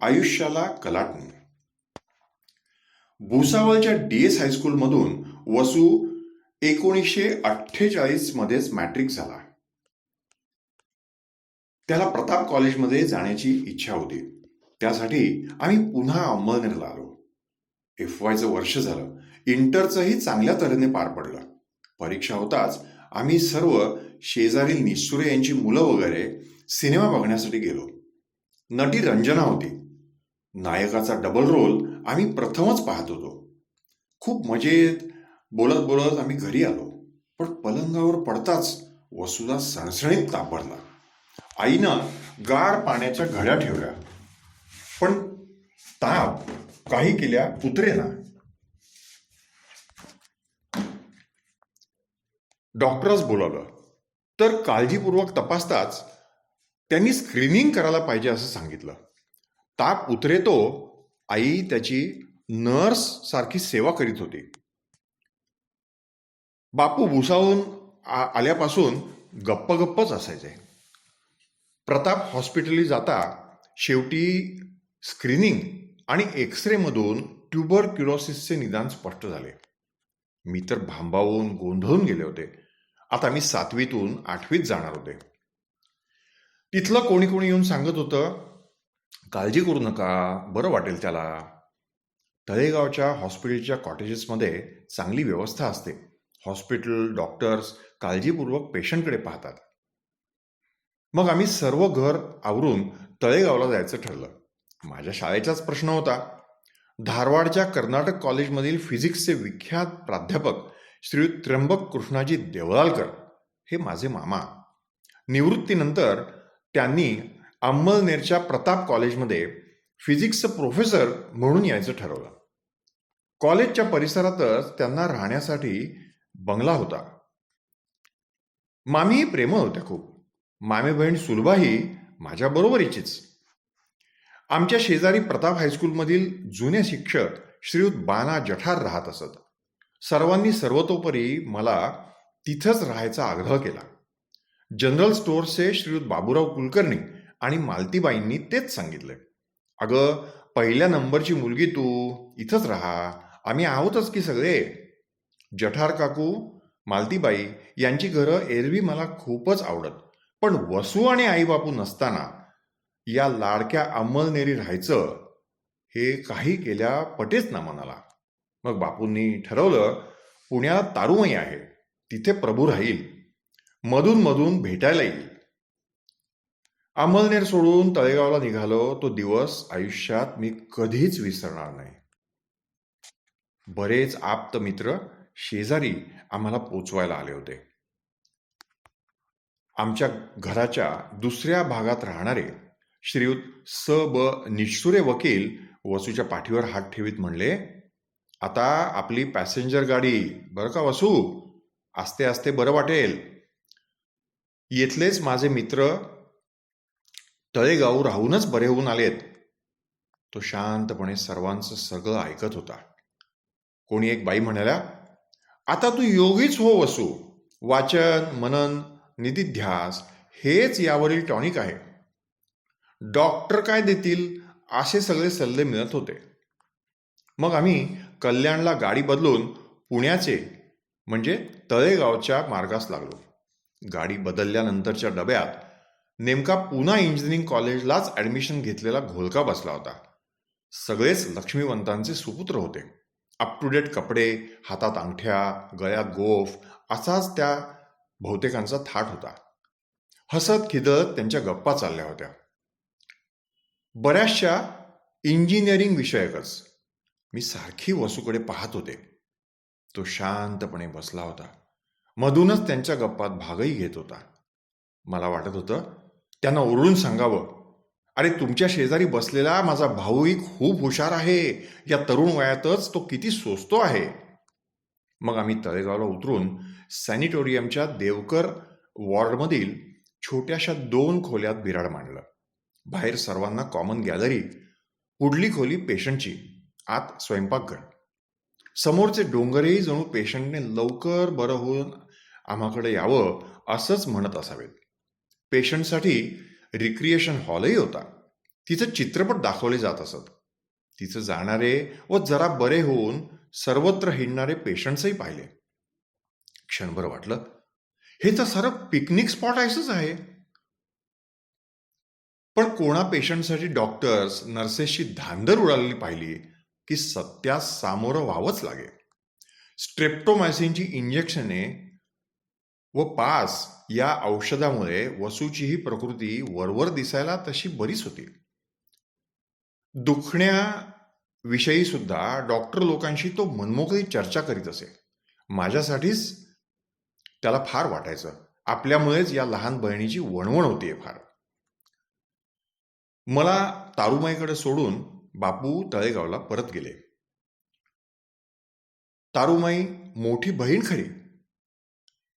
आयुष्याला कलाटणी. भुसावळच्या DS हायस्कूलमधून वसू 1948 मध्येच मॅट्रिक झाला. त्याला प्रताप कॉलेजमध्ये जाण्याची इच्छा होती. त्यासाठी आम्ही पुन्हा अंमळनेरला आलो. FYचं वर्ष झालं. इंटरचंही चांगल्या तऱ्हेने पार पडलं. परीक्षा होताच आम्ही सर्व शेजारील निसुरे यांची मुलं वगैरे सिनेमा बघण्यासाठी गेलो. नटी रंजना होती. नायकाचा डबल रोल आम्ही प्रथमच पाहत होतो. खूप मजेत बोलत बोलत आम्ही घरी आलो. पण पलंगावर पडताच वसूला सणसणीत ताप भरला. आईनं गार पाण्याच्या घड्या ठेवल्या, पण ताप काही केल्या उतरेना. डॉक्टरच बोलावलं, तर काळजीपूर्वक तपासताच त्यांनी स्क्रीनिंग करायला पाहिजे असं सांगितलं. ताप उतरेतो आई त्याची नर्स सारखी सेवा करीत होती. बापू भुसावून आल्यापासून गप्पच असायचे. प्रताप हॉस्पिटली जाता शेवटी स्क्रीनिंग आणि एक्सरेमधून ट्युबरक्युलोसिसचे निदान स्पष्ट झाले. मी तर भांबावून गोंधळून गेले होते. आता मी 7वीतून 8वीत जाणार होते. तिथलं कोणी कोणी येऊन सांगत होतं, काळजी करू नका, बरं वाटेल त्याला. तळेगावच्या हॉस्पिटलच्या कॉटेजेसमध्ये चांगली व्यवस्था असते. हॉस्पिटल, डॉक्टर्स काळजीपूर्वक पेशंटकडे पाहतात. मग आम्ही सर्व घर आवरून तळेगावला जायचं ठरलं. माझ्या शाळेचाच प्रश्न होता. धारवाडच्या कर्नाटक कॉलेजमधील फिजिक्सचे विख्यात प्राध्यापक श्री त्र्यंबक कृष्णाजी देवळालकर हे माझे मामा. निवृत्तीनंतर त्यांनी अंमळनेरच्या प्रताप कॉलेजमध्ये फिजिक्सचं प्रोफेसर म्हणून यायचं ठरवलं. कॉलेजच्या परिसरातच त्यांना राहण्यासाठी बंगला होता. मामीही प्रेमळ होत्या खूप. मामी बहीण सुलभाही माझ्या बरोबरीचीच. आमच्या शेजारी प्रताप हायस्कूलमधील जुने शिक्षक श्रीयुत बाना जठार राहत असत. सर्वांनी सर्वतोपरी मला तिथंच राहायचा आग्रह केला. जनरल स्टोअर्सचे श्रीयुत बाबूराव कुलकर्णी आणि मालतीबाईंनी तेच सांगितले. अगं, पहिल्या नंबरची मुलगी तू, इथंच राहा, आम्ही आहोतच की सगळे. जठार काकू, मालतीबाई यांची घरं एरवी मला खूपच आवडत. पण वसू आणि आईबापू नसताना या लाडक्या अंमळनेरी राहायचं हे काही केल्या पटेच ना मनाला. मग बापूंनी ठरवलं, पुण्यात तारुमाई आहे, तिथे प्रभू राहील, मधून मधून भेटायला येईल. अंमळनेर सोडून तळेगावला निघालो. तो दिवस आयुष्यात मी कधीच विसरणार नाही. बरेच आप्त मित्र शेजारी आम्हाला पोचवायला आले होते. आमच्या घराच्या दुसऱ्या भागात राहणारे श्रीयुत स ब निष्ठुरे वकील वसूच्या पाठीवर हात ठेवीत म्हणले, आता आपली पॅसेंजर गाडी बरं का वसू, आस्ते आस्ते बरं वाटेल. येथलेच माझे मित्र तळेगाव राहूनच बरे होऊन आलेत. तो शांतपणे सर्वांचं सगळं ऐकत होता. कोणी एक बाई म्हणाल्या, आता तू योगीच हो वसू, वाचन, मनन, निधिध्यास हेच यावरील टॉनिक आहे. डॉक्टर काय देतील असे सगळे सल्ले मिळत होते. मग आम्ही कल्याणला गाडी बदलून पुण्याचे म्हणजे तळेगावच्या मार्गास लागलो. गाडी बदलल्यानंतरच्या डब्यात नेमका पुणा इंजिनिअरिंग कॉलेजलाच ॲडमिशन घेतलेला घोलका बसला होता. सगळेच लक्ष्मीवंतांचे सुपुत्र होते. अप टू डेट कपडे, हातात अंगठ्या, गळ्यात गोफ असाच त्या बहुतेकांचा थाट होता. हसत खिदत त्यांच्या गप्पा चालल्या होत्या. बऱ्याचशा इंजिनिअरिंग विषयकच. मी सारखी वसूकडे पाहत होते. तो शांतपणे बसला होता. मधूनच त्यांच्या गप्पात भागही घेत होता. मला वाटत होतं त्यांना ओरडून सांगावं, अरे तुमच्या शेजारी बसलेला माझा भाऊही खूप हुशार आहे, या तरुण वयातच तो किती सोचतो आहे. मग आम्ही तळेगावला उतरून सॅनिटोरियमच्या देवकर वॉर्डमधील छोट्याशा 2 खोल्यात बिराड मांडलं. बाहेर सर्वांना कॉमन गॅलरी, पुढली खोली पेशंटची, आत स्वयंपाकघर. समोरचे डोंगरही जणू पेशंटने लवकर बरं होऊन आम्हाकडे यावं असंच म्हणत असावेत. पेशंटसाठी रिक्रिएशन हॉलही होता. तिचं चित्रपट दाखवले जात असत. तिचं जाणारे व जरा बरे होऊन सर्वत्र हिंडणारे पेशंट्सही पाहिले. क्षणभर वाटलं, हे तर सारं पिकनिक स्पॉट आहेच आहे. पण कोणा पेशंटसाठी डॉक्टर्स, नर्सेसची धांदर उडालेली पाहिली की सत्यास सामोरं व्हावंच लागे. स्ट्रेप्टोमायसिनची इंजेक्शने व पास या औषधामुळे वसूचीही प्रकृती वरवर दिसायला तशी बरीच होती. दुखण्याविषयी सुद्धा डॉक्टर लोकांशी तो मनमोकळी चर्चा करीत असे. माझ्यासाठीच त्याला फार वाटायचं, आपल्यामुळेच या लहान बहिणीची वणवण होतीये फार. मला तारुमाईकडे सोडून बापू तळेगावला परत गेले. तारुमाई मोठी बहीण खरी,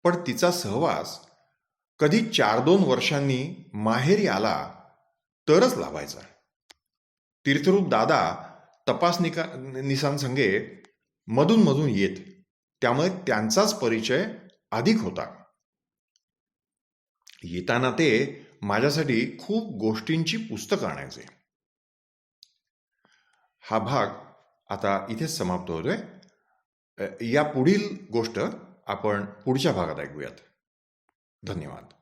पण तिचा सहवास कधी 4-2 वर्षांनी माहेरी आला तरच लाभायचा. तीर्थरूप दादा तपासनिसांसंगे मधून मधून येत, त्यामुळे त्यांचाच परिचय अधिक होता. येताना ते माझ्यासाठी खूप गोष्टींची पुस्तकं आणायचे. हा भाग आता इथेच समाप्त होतोय. या पुढील गोष्ट आपण पुढच्या भागात ऐकूयात. धन्यवाद.